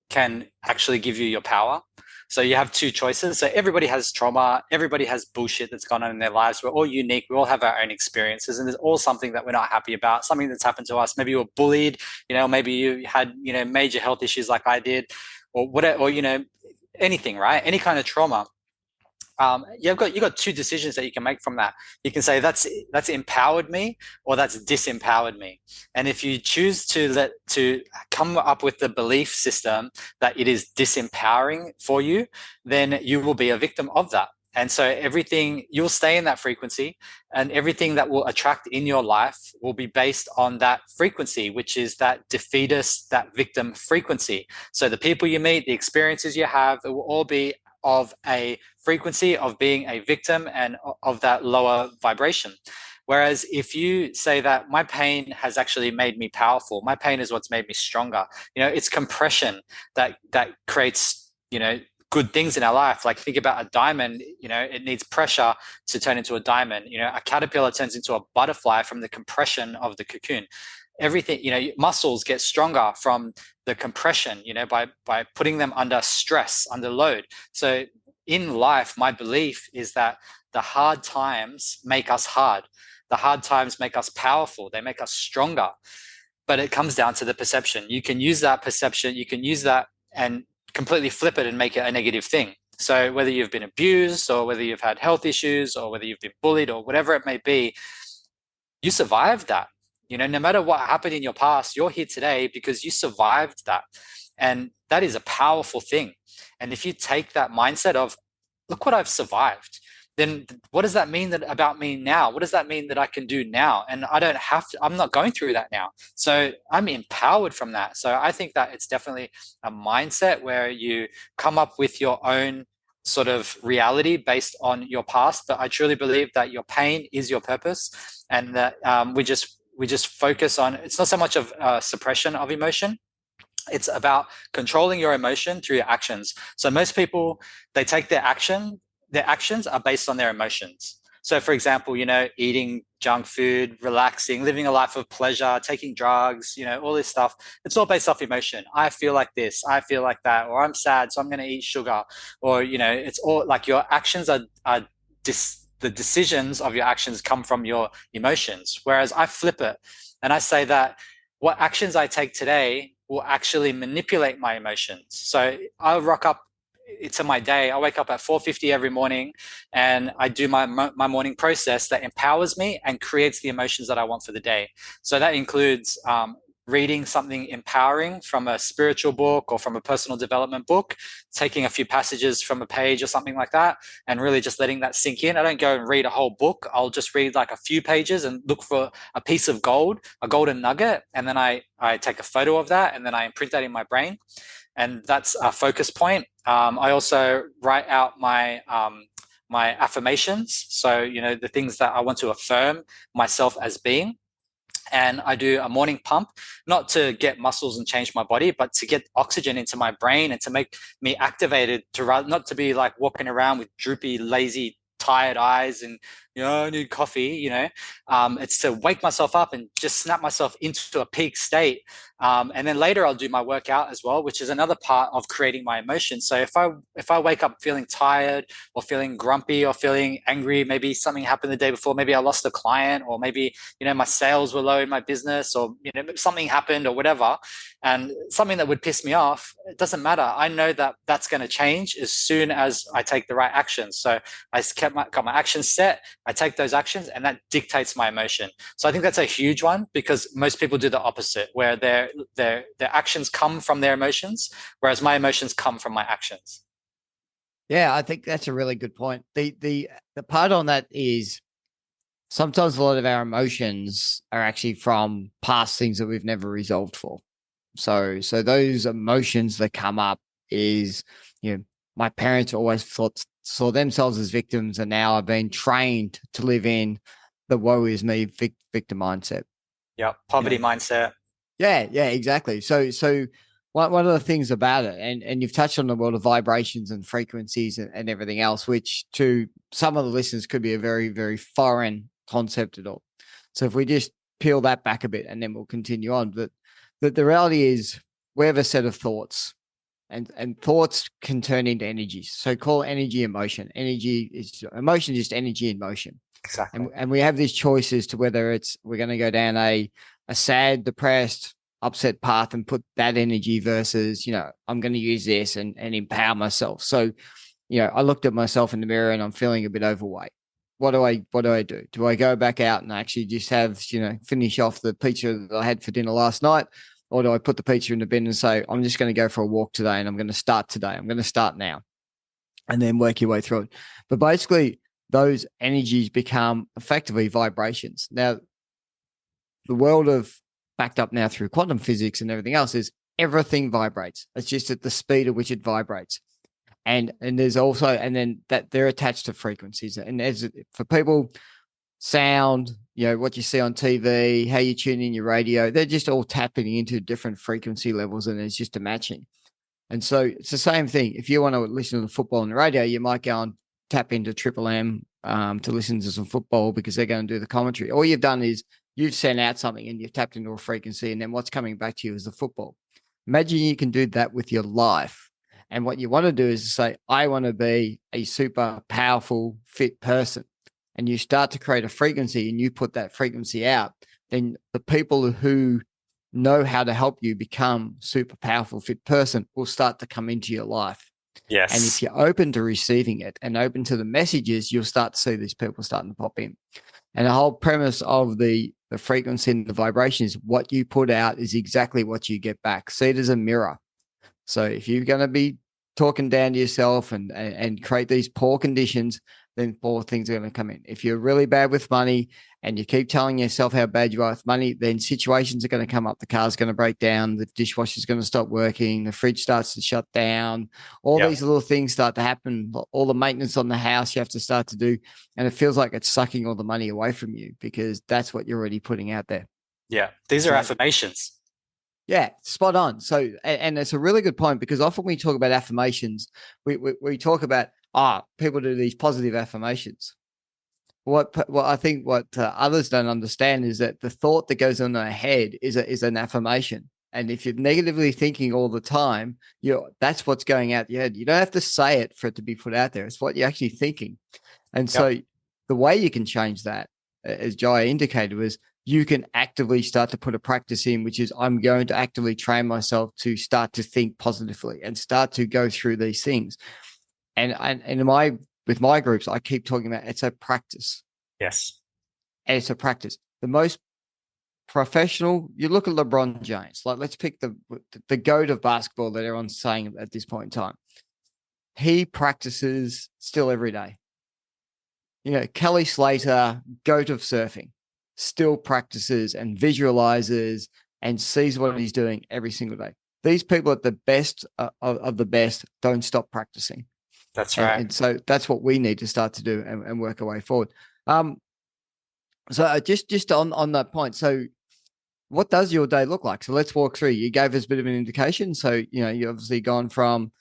can actually give you your power. So you have two choices. So everybody has trauma, everybody has bullshit that's gone on in their lives. We're all unique. We all have our own experiences, and there's all something that we're not happy about, something that's happened to us. Maybe you were bullied, maybe you had, major health issues like I did, or whatever, or, anything, right? Any kind of trauma. You've got two decisions that you can make from that. You can say that's empowered me, or that's disempowered me. And if you choose to come up with the belief system that it is disempowering for you, then you will be a victim of that. And so you'll stay in that frequency, and everything that will attract in your life will be based on that frequency, which is that defeatist, that victim frequency. So the people you meet, the experiences you have, it will all be of a frequency of being a victim and of that lower vibration. Whereas if you say that my pain has actually made me powerful, my pain is what's made me stronger, it's compression that creates, good things in our life. Like, think about a diamond, it needs pressure to turn into a diamond. A caterpillar turns into a butterfly from the compression of the cocoon. Everything, muscles get stronger from the compression, by putting them under stress, under load. So in life, my belief is that the hard times make us hard. The hard times make us powerful. They make us stronger. But it comes down to the perception. You can use that perception, you can use that and completely flip it and make it a negative thing. So whether you've been abused, or whether you've had health issues, or whether you've been bullied, or whatever it may be, you survived that. No matter what happened in your past, you're here today because you survived that. And that is a powerful thing. And if you take that mindset of, look what I've survived, then what does that mean about me now? What does that mean that I can do now? And I don't have to, I'm not going through that now. So I'm empowered from that. So I think that it's definitely a mindset where you come up with your own sort of reality based on your past. But I truly believe that your pain is your purpose, and that we just focus on, it's not so much of suppression of emotion. It's about controlling your emotion through your actions. So most people, they take their actions are based on their emotions. So for example, eating junk food, relaxing, living a life of pleasure, taking drugs, all this stuff, it's all based off emotion. I feel like this, I feel like that, or I'm sad, so I'm going to eat sugar. Or, it's all like your actions are the decisions of your actions come from your emotions. Whereas I flip it and I say that what actions I take today will actually manipulate my emotions. So I'll rock up to my day. I wake up at 4:50 every morning, and I do my morning process that empowers me and creates the emotions that I want for the day. So that includes reading something empowering from a spiritual book or from a personal development book, taking a few passages from a page or something like that, and really just letting that sink in. I don't go and read a whole book. I'll just read like a few pages and look for a piece of gold, a golden nugget, and then I take a photo of that, and then I imprint that in my brain, and that's a focus point. I also write out my affirmations. So, the things that I want to affirm myself as being. And I do a morning pump, not to get muscles and change my body, but to get oxygen into my brain and to make me activated, to rather not to be like walking around with droopy, lazy, tired eyes and I need coffee. It's to wake myself up and just snap myself into a peak state. And then later I'll do my workout as well, which is another part of creating my emotions. So if I wake up feeling tired or feeling grumpy or feeling angry, maybe something happened the day before, maybe I lost a client, or maybe my sales were low in my business, or something happened or whatever, and something that would piss me off, it doesn't matter. I know that that's going to change as soon as I take the right actions. So I got my actions set, I take those actions, and that dictates my emotion. So I think that's a huge one, because most people do the opposite, where their actions come from their emotions, whereas my emotions come from my actions. Yeah, I think that's a really good point. The part on that is sometimes a lot of our emotions are actually from past things that we've never resolved for. So those emotions that come up is, my parents always saw themselves as victims, and now I've been trained to live in the woe is me victim mindset. Yeah, poverty mindset. Yeah, exactly. So one of the things about it, and you've touched on the world of vibrations and frequencies and everything else, which to some of the listeners could be a very, very foreign concept at all. So if we just peel that back a bit, and then we'll continue on. But the reality is we have a set of thoughts, and thoughts can turn into energies. So call energy emotion. Energy is emotion, just energy in motion. Exactly. And we have these choices to whether we're going to go down a sad, depressed, upset path and put that energy versus, I'm going to use this and empower myself. So, I looked at myself in the mirror and I'm feeling a bit overweight. What do I do? Do I go back out and actually just have, finish off the pizza that I had for dinner last night? Or do I put the pizza in the bin and say, I'm just going to go for a walk today and I'm going to start today. I'm going to start now, and then work your way through it. But basically, those energies become effectively vibrations. Now, the world of backed up now through quantum physics and everything else is everything vibrates. It's just at the speed at which it vibrates. And there's also, and then that they're attached to frequencies. And as for people, sound, what you see on TV, how you tune in your radio, they're just all tapping into different frequency levels, and it's just a matching. And so it's the same thing. If you want to listen to the football on the radio, you might go and tap into Triple M to listen to some football because they're going to do the commentary. All you've done is you've sent out something and you've tapped into a frequency, and then what's coming back to you is the football. Imagine you can do that with your life. And what you want to do is say, I want to be a super powerful, fit person. And you start to create a frequency and you put that frequency out, then the people who know how to help you become super powerful, fit person will start to come into your life. Yes. And if you're open to receiving it and open to the messages, you'll start to see these people starting to pop in. And the whole premise of the frequency and the vibration is what you put out is exactly what you get back. See it as a mirror. So if you're going to be talking down to yourself and create these poor conditions, then poor things are going to come in. If you're really bad with money and you keep telling yourself how bad you are with money, then situations are going to come up. The car's going to break down. The dishwasher's going to stop working. The fridge starts to shut down. All these little things start to happen. All the maintenance on the house you have to start to do. And it feels like it's sucking all the money away from you because that's what you're already putting out there. Yeah. These are affirmations. Yeah, spot on. So, and it's a really good point because often we talk about affirmations, we talk about, people do these positive affirmations. What I think what others don't understand is that the thought that goes on in their head is an affirmation. And if you're negatively thinking all the time, that's what's going out your head. You don't have to say it for it to be put out there. It's what you're actually thinking. And so the way you can change that, as Jai indicated, was you can actively start to put a practice in, which is I'm going to actively train myself to start to think positively and start to go through these things. And with my groups, I keep talking about it's a practice. Yes. And it's a practice. The most professional, you look at LeBron James. Like, let's pick the GOAT of basketball that everyone's saying at this point in time. He practices still every day. Kelly Slater, GOAT of surfing, still practices and visualizes and sees what he's doing every single day. These people at the best of the best don't stop practicing. That's right. And so that's what we need to start to do and work our way forward. So just on that point, so what does your day look like? So let's walk through. You gave us a bit of an indication. So, you obviously gone from,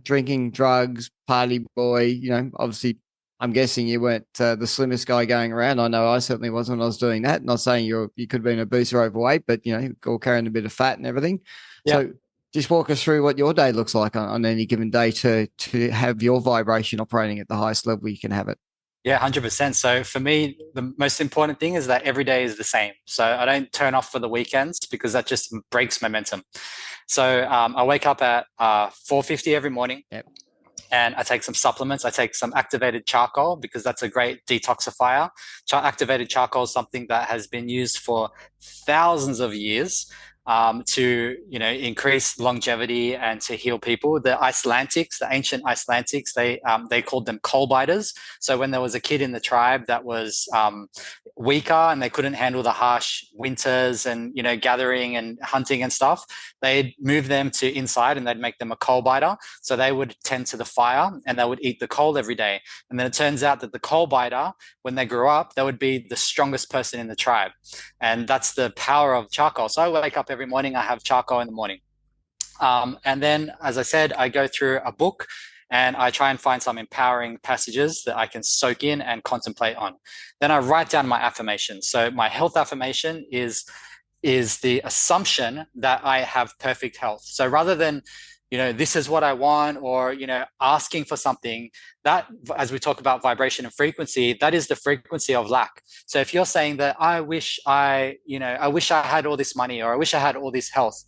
drinking, drugs, party boy, obviously I'm guessing you weren't the slimmest guy going around. I know I certainly wasn't when I was doing that. Not saying you could have been obese or overweight, but, all carrying a bit of fat and everything. Yep. So just walk us through what your day looks like on any given day to have your vibration operating at the highest level you can have it. Yeah, 100%. So for me, the most important thing is that every day is the same. So I don't turn off for the weekends because that just breaks momentum. So I wake up at 4:50 every morning. Yep. And I take some supplements. I take some activated charcoal because that's a great detoxifier. Activated charcoal is something that has been used for thousands of years to increase longevity and to heal people. The ancient Icelandics, they called them coal biters. So when there was a kid in the tribe that was weaker and they couldn't handle the harsh winters and gathering and hunting and stuff, they'd move them to inside and they'd make them a coal biter. So they would tend to the fire and they would eat the coal every day. And then it turns out that the coal biter, when they grew up, they would be the strongest person in the tribe. And that's the power of charcoal. So I wake up every morning, I have charcoal in the morning. And then, as I said, I go through a book and I try and find some empowering passages that I can soak in and contemplate on. Then I write down my affirmations. So my health affirmation is the assumption that I have perfect health. So rather than, this is what I want, or, asking for something, that, as we talk about vibration and frequency, that is the frequency of lack. So if you're saying that I wish I had all this money, or I wish I had all this health,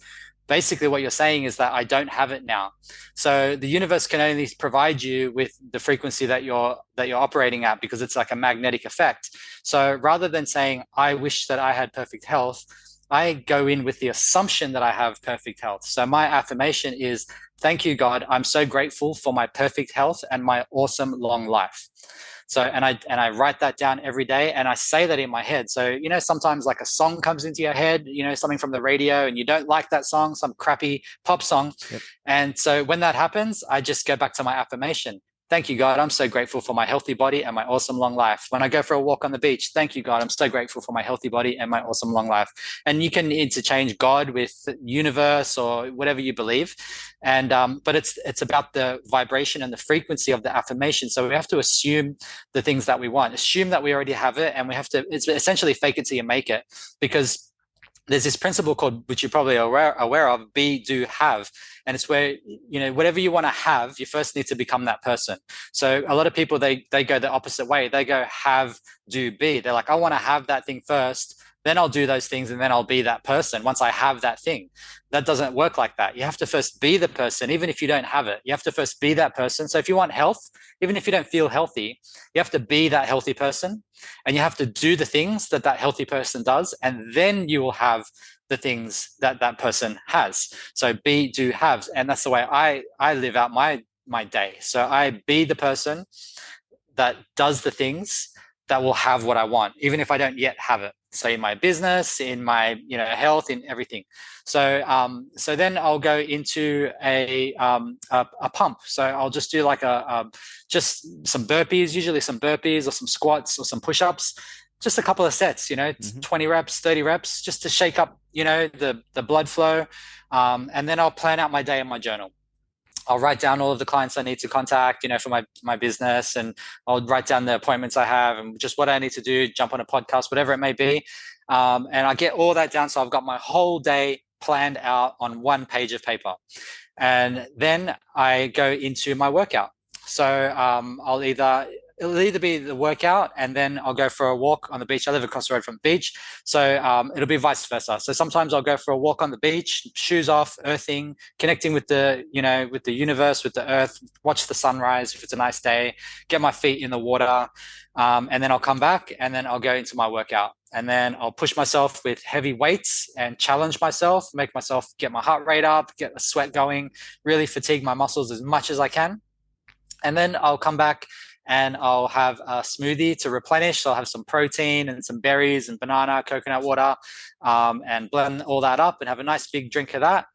basically what you're saying is that I don't have it now. So the universe can only provide you with the frequency that you're operating at, because it's like a magnetic effect. So rather than saying, I wish that I had perfect health, I go in with the assumption that I have perfect health. So my affirmation is, thank you, God. I'm so grateful for my perfect health and my awesome long life. So, and I write that down every day and I say that in my head. So, sometimes like a song comes into your head, something from the radio, and you don't like that song, some crappy pop song. Yep. And so when that happens, I just go back to my affirmation. Thank you, God. I'm so grateful for my healthy body and my awesome long life. When I go for a walk on the beach, thank you, God. I'm so grateful for my healthy body and my awesome long life. And you can interchange God with universe or whatever you believe. And but it's about the vibration and the frequency of the affirmation. So we have to assume the things that we want, assume that we already have it, and we have to, it's essentially fake it till you make it, because there's this principle called, which you're probably aware of, be, do, have. And it's where, whatever you want to have, you first need to become that person. So a lot of people, they go the opposite way. They go have, do, be. They're like, I want to have that thing first, then I'll do those things, and then I'll be that person once I have that thing. That doesn't work like that. You have to first be the person, even if you don't have it. You have to first be that person. So if you want health, even if you don't feel healthy, you have to be that healthy person, and you have to do the things that healthy person does, and then you will have the things that person has. So be, do, have. And that's the way I live out my day. So I be the person that does the things that will have what I want, even if I don't yet have it. So in my business, in my health, in everything. So so then I'll go into a pump. So I'll just do like just some burpees, usually some burpees or some squats or some push-ups, just a couple of sets, 20 reps, 30 reps, just to shake up, the blood flow. And then I'll plan out my day in my journal. I'll write down all of the clients I need to contact, for my business, and I'll write down the appointments I have and just what I need to do, jump on a podcast, whatever it may be. And I get all that down. So I've got my whole day planned out on one page of paper. And then I go into my workout. So I'll either it'll either be the workout and then I'll go for a walk on the beach. I live across the road from the beach. So it'll be vice versa. So sometimes I'll go for a walk on the beach, shoes off, earthing, connecting with the, with the universe, with the earth, watch the sunrise if it's a nice day, get my feet in the water. And then I'll come back and then I'll go into my workout. And then I'll push myself with heavy weights and challenge myself, make myself get my heart rate up, get the sweat going, really fatigue my muscles as much as I can. And then I'll come back and I'll have a smoothie to replenish. So I'll have some protein and some berries and banana, coconut water, and blend all that up and have a nice big drink of that.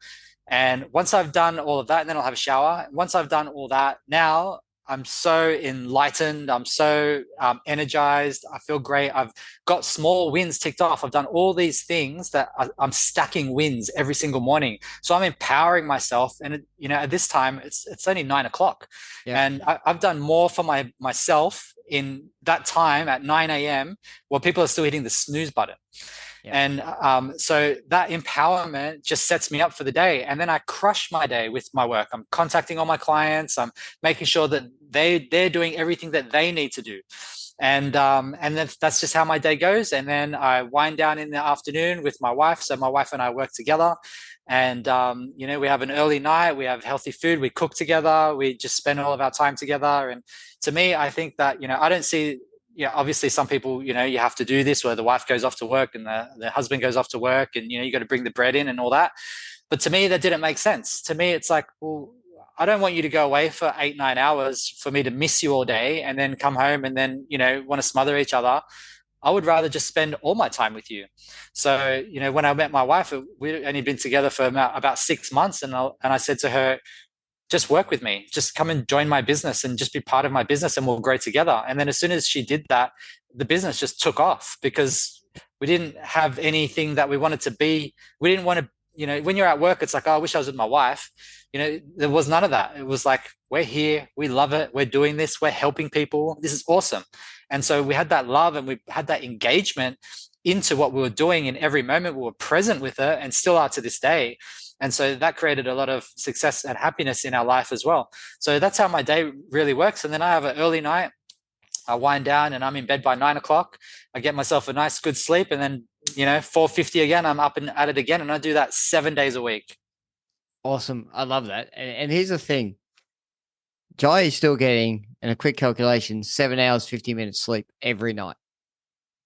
And once I've done all of that, then I'll have a shower. Once I've done all that, now I'm so enlightened. I'm so energized. I feel great. I've got small wins ticked off. I've done all these things that I'm stacking wins every single morning. So I'm empowering myself. And at this time, it's only 9 o'clock, and I've done more for myself in that time at 9 a.m. while people are still hitting the snooze button. Yeah. And so that empowerment just sets me up for the day. And then I crush my day with my work. I'm contacting all my clients. I'm making sure that they're doing everything that they need to do. And that's just how my day goes. And then I wind down in the afternoon with my wife. So my wife and I work together. And, we have an early night. We have healthy food. We cook together. We just spend all of our time together. And to me, I think that, I don't see, obviously some people, you have to do this where the wife goes off to work and the husband goes off to work and, you got to bring the bread in and all that. But to me, that didn't make sense. To me, it's like, well, I don't want you to go away for 8-9 hours for me to miss you all day and then come home and then, want to smother each other. I would rather just spend all my time with you. So, when I met my wife, we'd only been together for about 6 months. And I said to her, just work with me, just come and join my business and just be part of my business and we'll grow together. And then as soon as she did that, the business just took off because we didn't have anything that we wanted to be. We didn't want to, when you're at work, it's like, oh, I wish I was with my wife. There was none of that. It was like, we're here, we love it, we're doing this, we're helping people. This is awesome. And so we had that love and we had that engagement into what we were doing in every moment. We were present with her and still are to this day. And so that created a lot of success and happiness in our life as well. So that's how my day really works. And then I have an early night. I wind down and I'm in bed by 9 o'clock. I get myself a nice good sleep. And then, 4:50 again, I'm up and at it again. And I do that 7 days a week. Awesome. I love that. And here's the thing. Jai is still getting, in a quick calculation, 7 hours, 50 minutes sleep every night,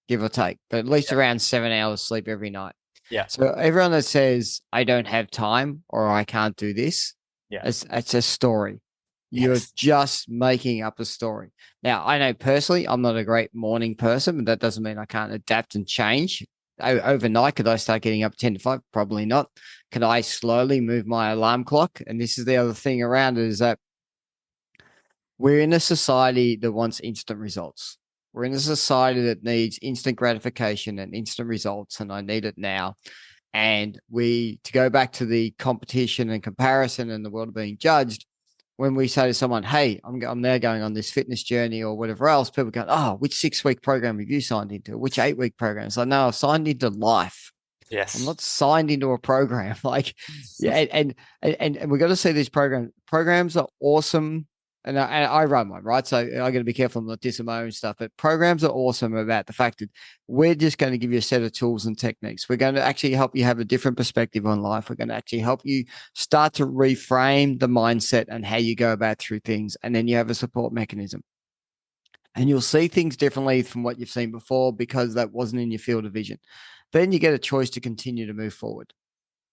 give or take, but at least around 7 hours sleep every night. Yeah. So everyone that says, I don't have time or I can't do this, it's a story. You're just making up a story. Now, I know personally, I'm not a great morning person, but that doesn't mean I can't adapt and change. Overnight, could I start getting up 10 to 5? Probably not. Can I slowly move my alarm clock? And this is the other thing around it is that we're in a society that wants instant results. We're in a society that needs instant gratification and instant results, and I need it now. And to go back to the competition and comparison and the world of being judged, when we say to someone, hey, I'm now going on this fitness journey or whatever else, people go, oh, which 6-week program have you signed into? Which 8-week program? So no, I've signed into life. Yes. I'm not signed into a program. And we've got to see these programs are awesome. And I run one, right? So I got to be careful not dissing my own stuff. But programs are awesome about the fact that we're just going to give you a set of tools and techniques. We're going to actually help you have a different perspective on life. We're going to actually help you start to reframe the mindset and how you go about through things. And then you have a support mechanism. And you'll see things differently from what you've seen before because that wasn't in your field of vision. Then you get a choice to continue to move forward.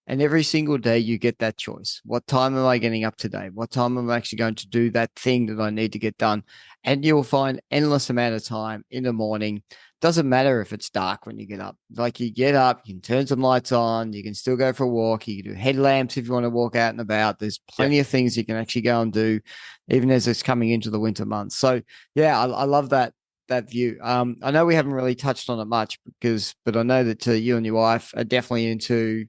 And every single day you get that choice. What time am I getting up today? What time am I actually going to do that thing that I need to get done? And you'll find endless amount of time in the morning. Doesn't matter if it's dark when you get up. Like you get up, you can turn some lights on, you can still go for a walk, you can do headlamps if you want to walk out and about. There's plenty of things you can actually go and do, even as it's coming into the winter months. So yeah, I love that view. I know we haven't really touched on it much but I know that you and your wife are definitely into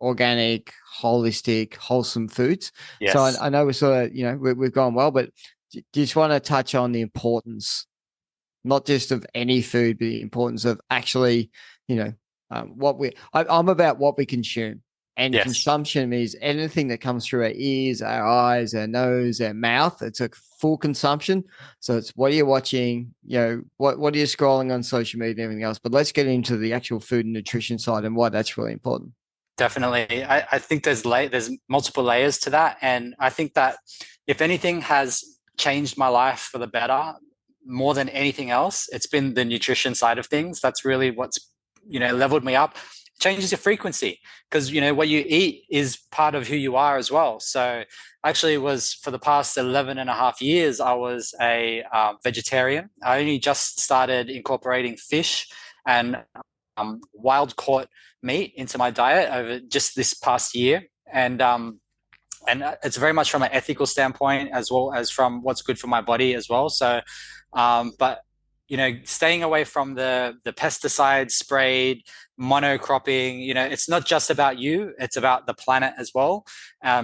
organic, holistic, wholesome foods. Yes. So I know we're sort of, we've gone well, but just want to touch on the importance, not just of any food, but the importance of actually, I'm about what we consume And Yes. consumption is anything that comes through our ears, our eyes, our nose, our mouth. It's a full consumption. So it's what are you watching, what are you scrolling on social media and everything else. But let's get into the actual food and nutrition side and why that's really important. Definitely. I think there's multiple layers to that. And I think that if anything has changed my life for the better, more than anything else, it's been the nutrition side of things. That's really what's, leveled me up. Changes your frequency because, what you eat is part of who you are as well. So actually was for the past 11 and a half years, I was a vegetarian. I only just started incorporating fish and wild caught meat into my diet over just this past year. And it's very much from an ethical standpoint as well as from what's good for my body as well. So, but staying away from the pesticide sprayed monocropping, it's not just about you, it's about the planet as well.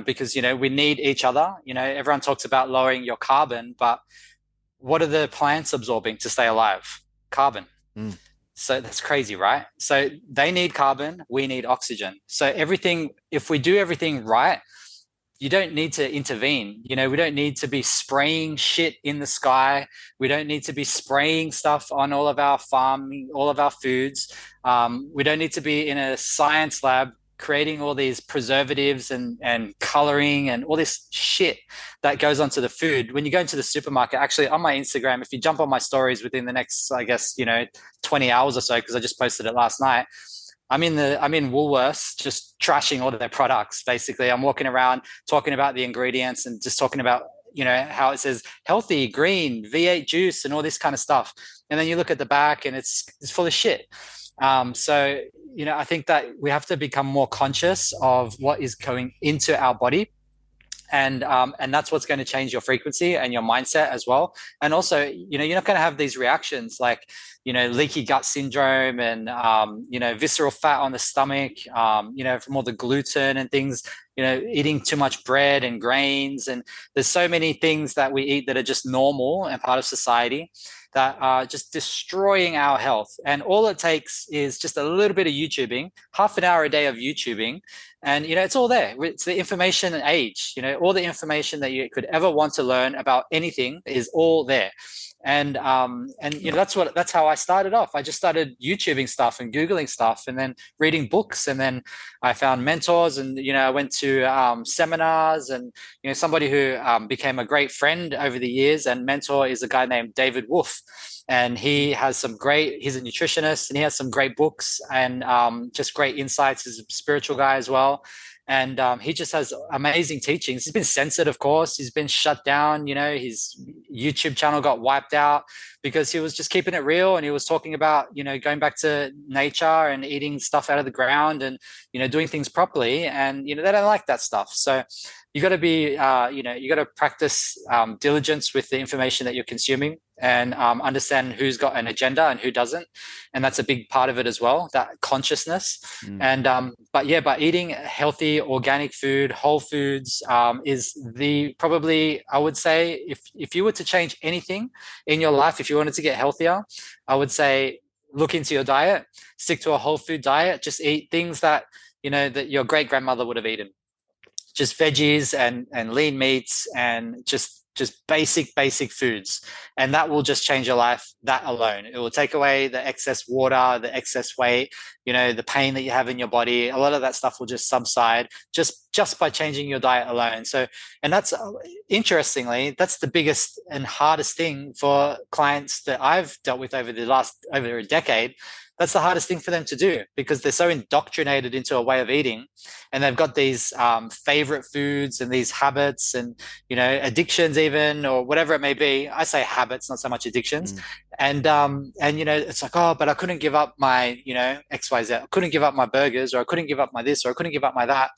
Because, we need each other. Everyone talks about lowering your carbon, but what are the plants absorbing to stay alive? Carbon. Mm. So that's crazy, right? So they need carbon, we need oxygen. So everything, if we do everything right, you don't need to intervene. We don't need to be spraying shit in the sky. We don't need to be spraying stuff on all of our farming, all of our foods. We don't need to be in a science lab creating all these preservatives and coloring and all this shit that goes onto the food. When you go into the supermarket, actually on my Instagram, if you jump on my stories within the next, I guess, 20 hours or so, because I just posted it last night, I'm in Woolworths just trashing all of their products. Basically, I'm walking around talking about the ingredients and just talking about, how it says healthy, green, V8 juice and all this kind of stuff. And then you look at the back and it's full of shit. So, I think that we have to become more conscious of what is going into our body. And that's what's going to change your frequency and your mindset as well. And also, you're not going to have these reactions like, leaky gut syndrome and, visceral fat on the stomach, from all the gluten and things, eating too much bread and grains. And there's so many things that we eat that are just normal and part of society that are just destroying our health. And all it takes is just a little bit of YouTubing, half an hour a day of YouTubing. And, it's all there. It's the information age, all the information that you could ever want to learn about anything is all there. And that's how I started off. I just started YouTubing stuff and Googling stuff and then reading books. And then I found mentors and, I went to seminars and, somebody who became a great friend over the years and mentor is a guy named David Wolf. And he's a nutritionist and he has some great books and just great insights. He's a spiritual guy as well. And he just has amazing teachings. He's been censored, of course. He's been shut down. His YouTube channel got wiped out because he was just keeping it real. And he was talking about, going back to nature and eating stuff out of the ground and, doing things properly. And, they don't like that stuff. So you got to be, you got to practice diligence with the information that you're consuming and understand who's got an agenda and who doesn't. And that's a big part of it as well, that consciousness. And, but eating healthy, organic food, whole foods is probably, I would say, if you were to change anything in your life, if you wanted to get healthier, I would say, look into your diet, stick to a whole food diet, just eat things that, that your great grandmother would have eaten. Just veggies and lean meats and just basic foods. And that will just change your life, that alone. It will take away the excess water, the excess weight, the pain that you have in your body. A lot of that stuff will just subside just by changing your diet alone. So, and that's interestingly, that's the biggest and hardest thing for clients that I've dealt with over a decade. That's the hardest thing for them to do because they're so indoctrinated into a way of eating and they've got these favorite foods and these habits and, addictions even, or whatever it may be. I say habits, not so much addictions. And, it's like, oh, but I couldn't give up my, XYZ. I couldn't give up my burgers or I couldn't give up my this or I couldn't give up my that.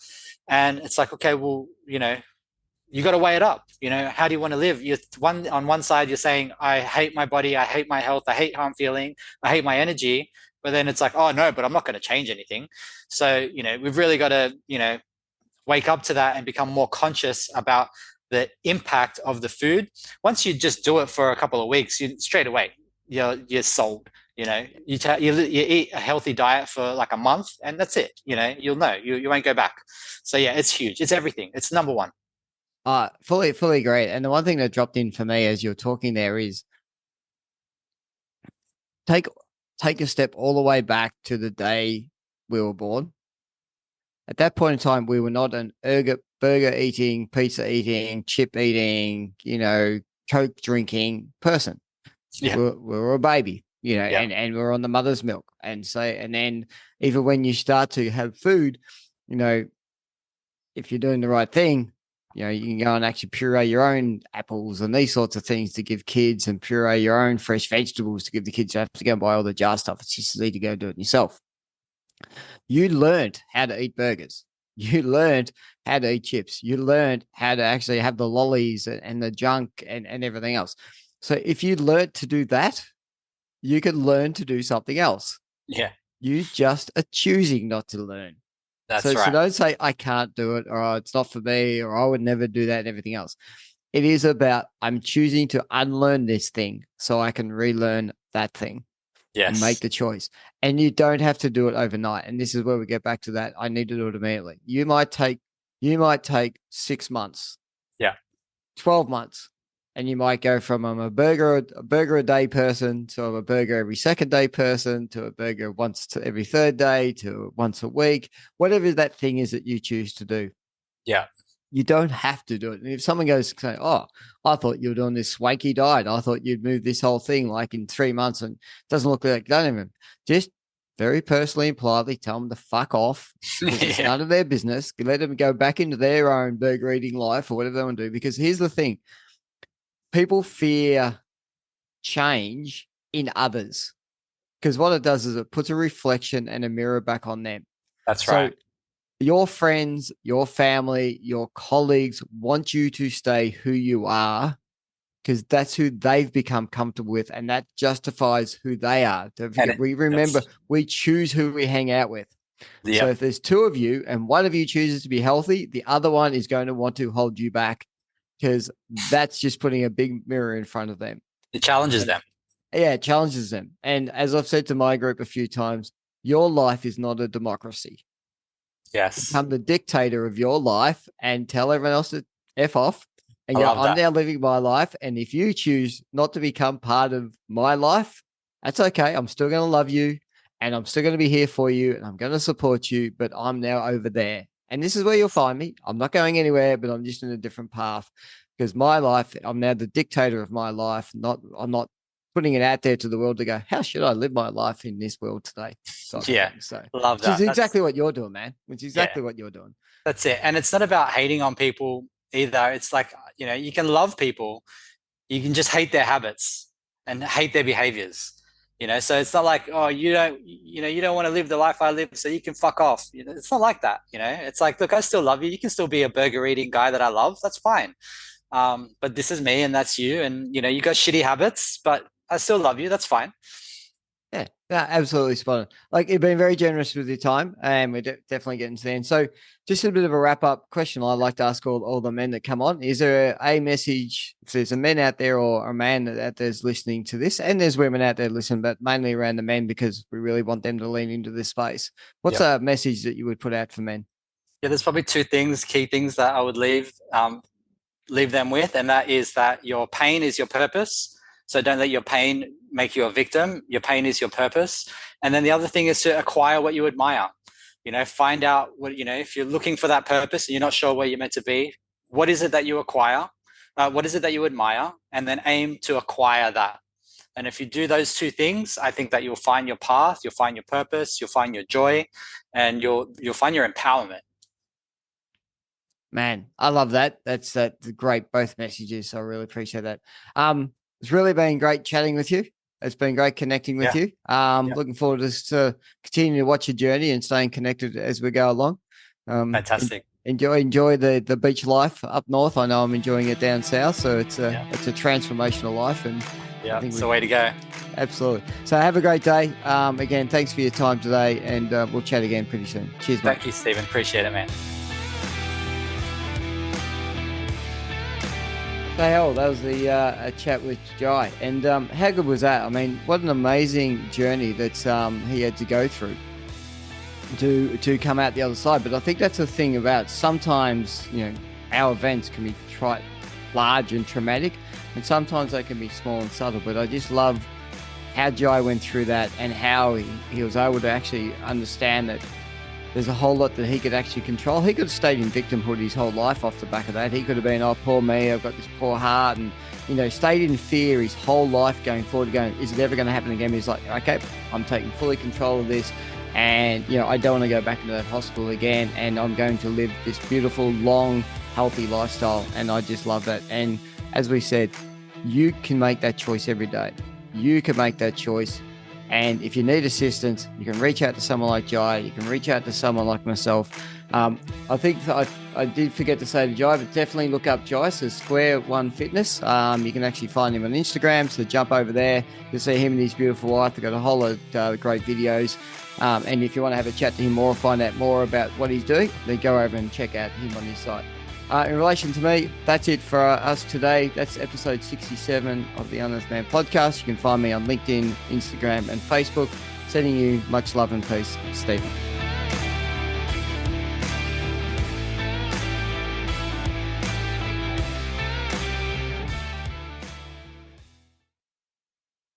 And it's like, okay, well, you got to weigh it up. How do you want to live? On one side, you're saying, I hate my body. I hate my health. I hate how I'm feeling. I hate my energy. But then it's like, oh no, but I'm not going to change anything. So, we've really got to, wake up to that and become more conscious about the impact of the food. Once you just do it for a couple of weeks, straight away, you're sold. You eat a healthy diet for like a month, and that's it. You'll know you won't go back. So yeah, it's huge. It's everything. It's number one. Fully agree. And the one thing that dropped in for me as you're talking there is take a step all the way back to the day we were born. At that point in time, we were not an burger eating, pizza eating, chip eating, Coke drinking person. Yeah. We were a baby, Yeah. and we're on the mother's milk. And then even when you start to have food, if you're doing the right thing, you can go and actually puree your own apples and these sorts of things to give kids, and puree your own fresh vegetables to give the kids. You have to go and buy all the jar stuff. It's just easy to go do it yourself. You learned how to eat burgers. You learned how to eat chips. You learned how to actually have the lollies and the junk and everything else. So if you learned to do that, you can learn to do something else. Yeah. You just are choosing not to learn. That's right. So don't say, I can't do it, or oh, it's not for me, or I would never do that and everything else. It is about, I'm choosing to unlearn this thing so I can relearn that thing. Yes. And make the choice. And you don't have to do it overnight. And this is where we get back to that. I need to do it immediately. You might take 6 months. Yeah. 12 months. And you might go from I'm a burger a day person to I'm a burger every second day person to a burger once to every third day to once a week, whatever that thing is that you choose to do. Yeah. You don't have to do it. And if someone goes to say, oh, I thought you were doing this swanky diet. I thought you'd move this whole thing like in 3 months, and it doesn't look like done even. Just very personally and politely tell them to fuck off. It's none of their business. Let them go back into their own burger eating life or whatever they want to do. Because here's the thing. People fear change in others. Because what it does is it puts a reflection and a mirror back on them. That's right. So your friends, your family, your colleagues want you to stay who you are because that's who they've become comfortable with, and that justifies who they are. We choose who we hang out with. Yep. So if there's two of you and one of you chooses to be healthy, the other one is going to want to hold you back because that's just putting a big mirror in front of them. It challenges them. Yeah, it challenges them. And as I've said to my group a few times, your life is not a democracy. Yes. Become the dictator of your life and tell everyone else to F off. And I'm now living my life. And if you choose not to become part of my life, that's okay. I'm still going to love you and I'm still going to be here for you and I'm going to support you, but I'm now over there. And this is where you'll find me. I'm not going anywhere, but I'm just in a different path because my life, I'm now the dictator of my life. I'm not putting it out there to the world to go, how should I live my life in this world today? Yeah. So love that. Which is exactly what you're doing, man. Which is exactly what you're doing. That's it. And it's not about hating on people either. It's like, you can love people. You can just hate their habits and hate their behaviors. So it's not like, oh, you don't want to live the life I live, so you can fuck off. It's not like that. It's like, look, I still love you. You can still be a burger eating guy that I love. That's fine. But this is me and that's you. And, you got shitty habits, but I still love you. That's fine. Yeah, absolutely spot on. Like, you've been very generous with your time, and we're definitely getting to the end. So just a bit of a wrap-up question I like to ask all the men that come on. Is there a message, if there's a man out there or a man out there's listening to this, and there's women out there listening, but mainly around the men because we really want them to lean into this space. What's a message that you would put out for men? Yeah, there's probably two key things that I would leave them with, and that is that your pain is your purpose. So don't let your pain make you a victim. Your pain is your purpose. And then the other thing is to acquire what you admire. Find out what, if you're looking for that purpose and you're not sure where you're meant to be, what is it that you acquire? What is it that you admire? And then aim to acquire that. And if you do those two things, I think that you'll find your path, you'll find your purpose, you'll find your joy, and you'll find your empowerment. Man, I love that. That's great, both messages. So I really appreciate that. It's really been great chatting with you. It's been great connecting with you. Looking forward to continuing to watch your journey and staying connected as we go along. Fantastic. Enjoy the beach life up north. I know I'm enjoying it down south, so it's a transformational life, and I think it's the way to go. Absolutely. So have a great day. Again, thanks for your time today, and we'll chat again pretty soon. Cheers, mate. Thank you, Stephen. Appreciate it, man. The hell, that was the a chat with Jai, and how good was that? I mean, what an amazing journey that he had to go through to come out the other side. But I think that's the thing about sometimes, our events can be large and traumatic, and sometimes they can be small and subtle. But I just love how Jai went through that and how he was able to actually understand that there's a whole lot that he could actually control. He could have stayed in victimhood his whole life off the back of that. He could have been, oh, poor me, I've got this poor heart, and, stayed in fear his whole life going forward, going, is it ever going to happen again? He's like, okay, I'm taking fully control of this, and, I don't want to go back into that hospital again, and I'm going to live this beautiful, long, healthy lifestyle, and I just love that. And as we said, you can make that choice every day. You can make that choice. And if you need assistance, you can reach out to someone like Jai. You can reach out to someone like myself. I think I did forget to say to Jai, but definitely look up Jai, so SQ1 Fitness. You can actually find him on Instagram, so jump over there. You'll see him and his beautiful wife. They've got a whole lot of great videos. And if you want to have a chat to him more or find out more about what he's doing, then go over and check out him on his site. In relation to me, that's it for us today. That's episode 67 of the Unearthed Man podcast. You can find me on LinkedIn, Instagram, and Facebook. Sending you much love and peace, Stephen.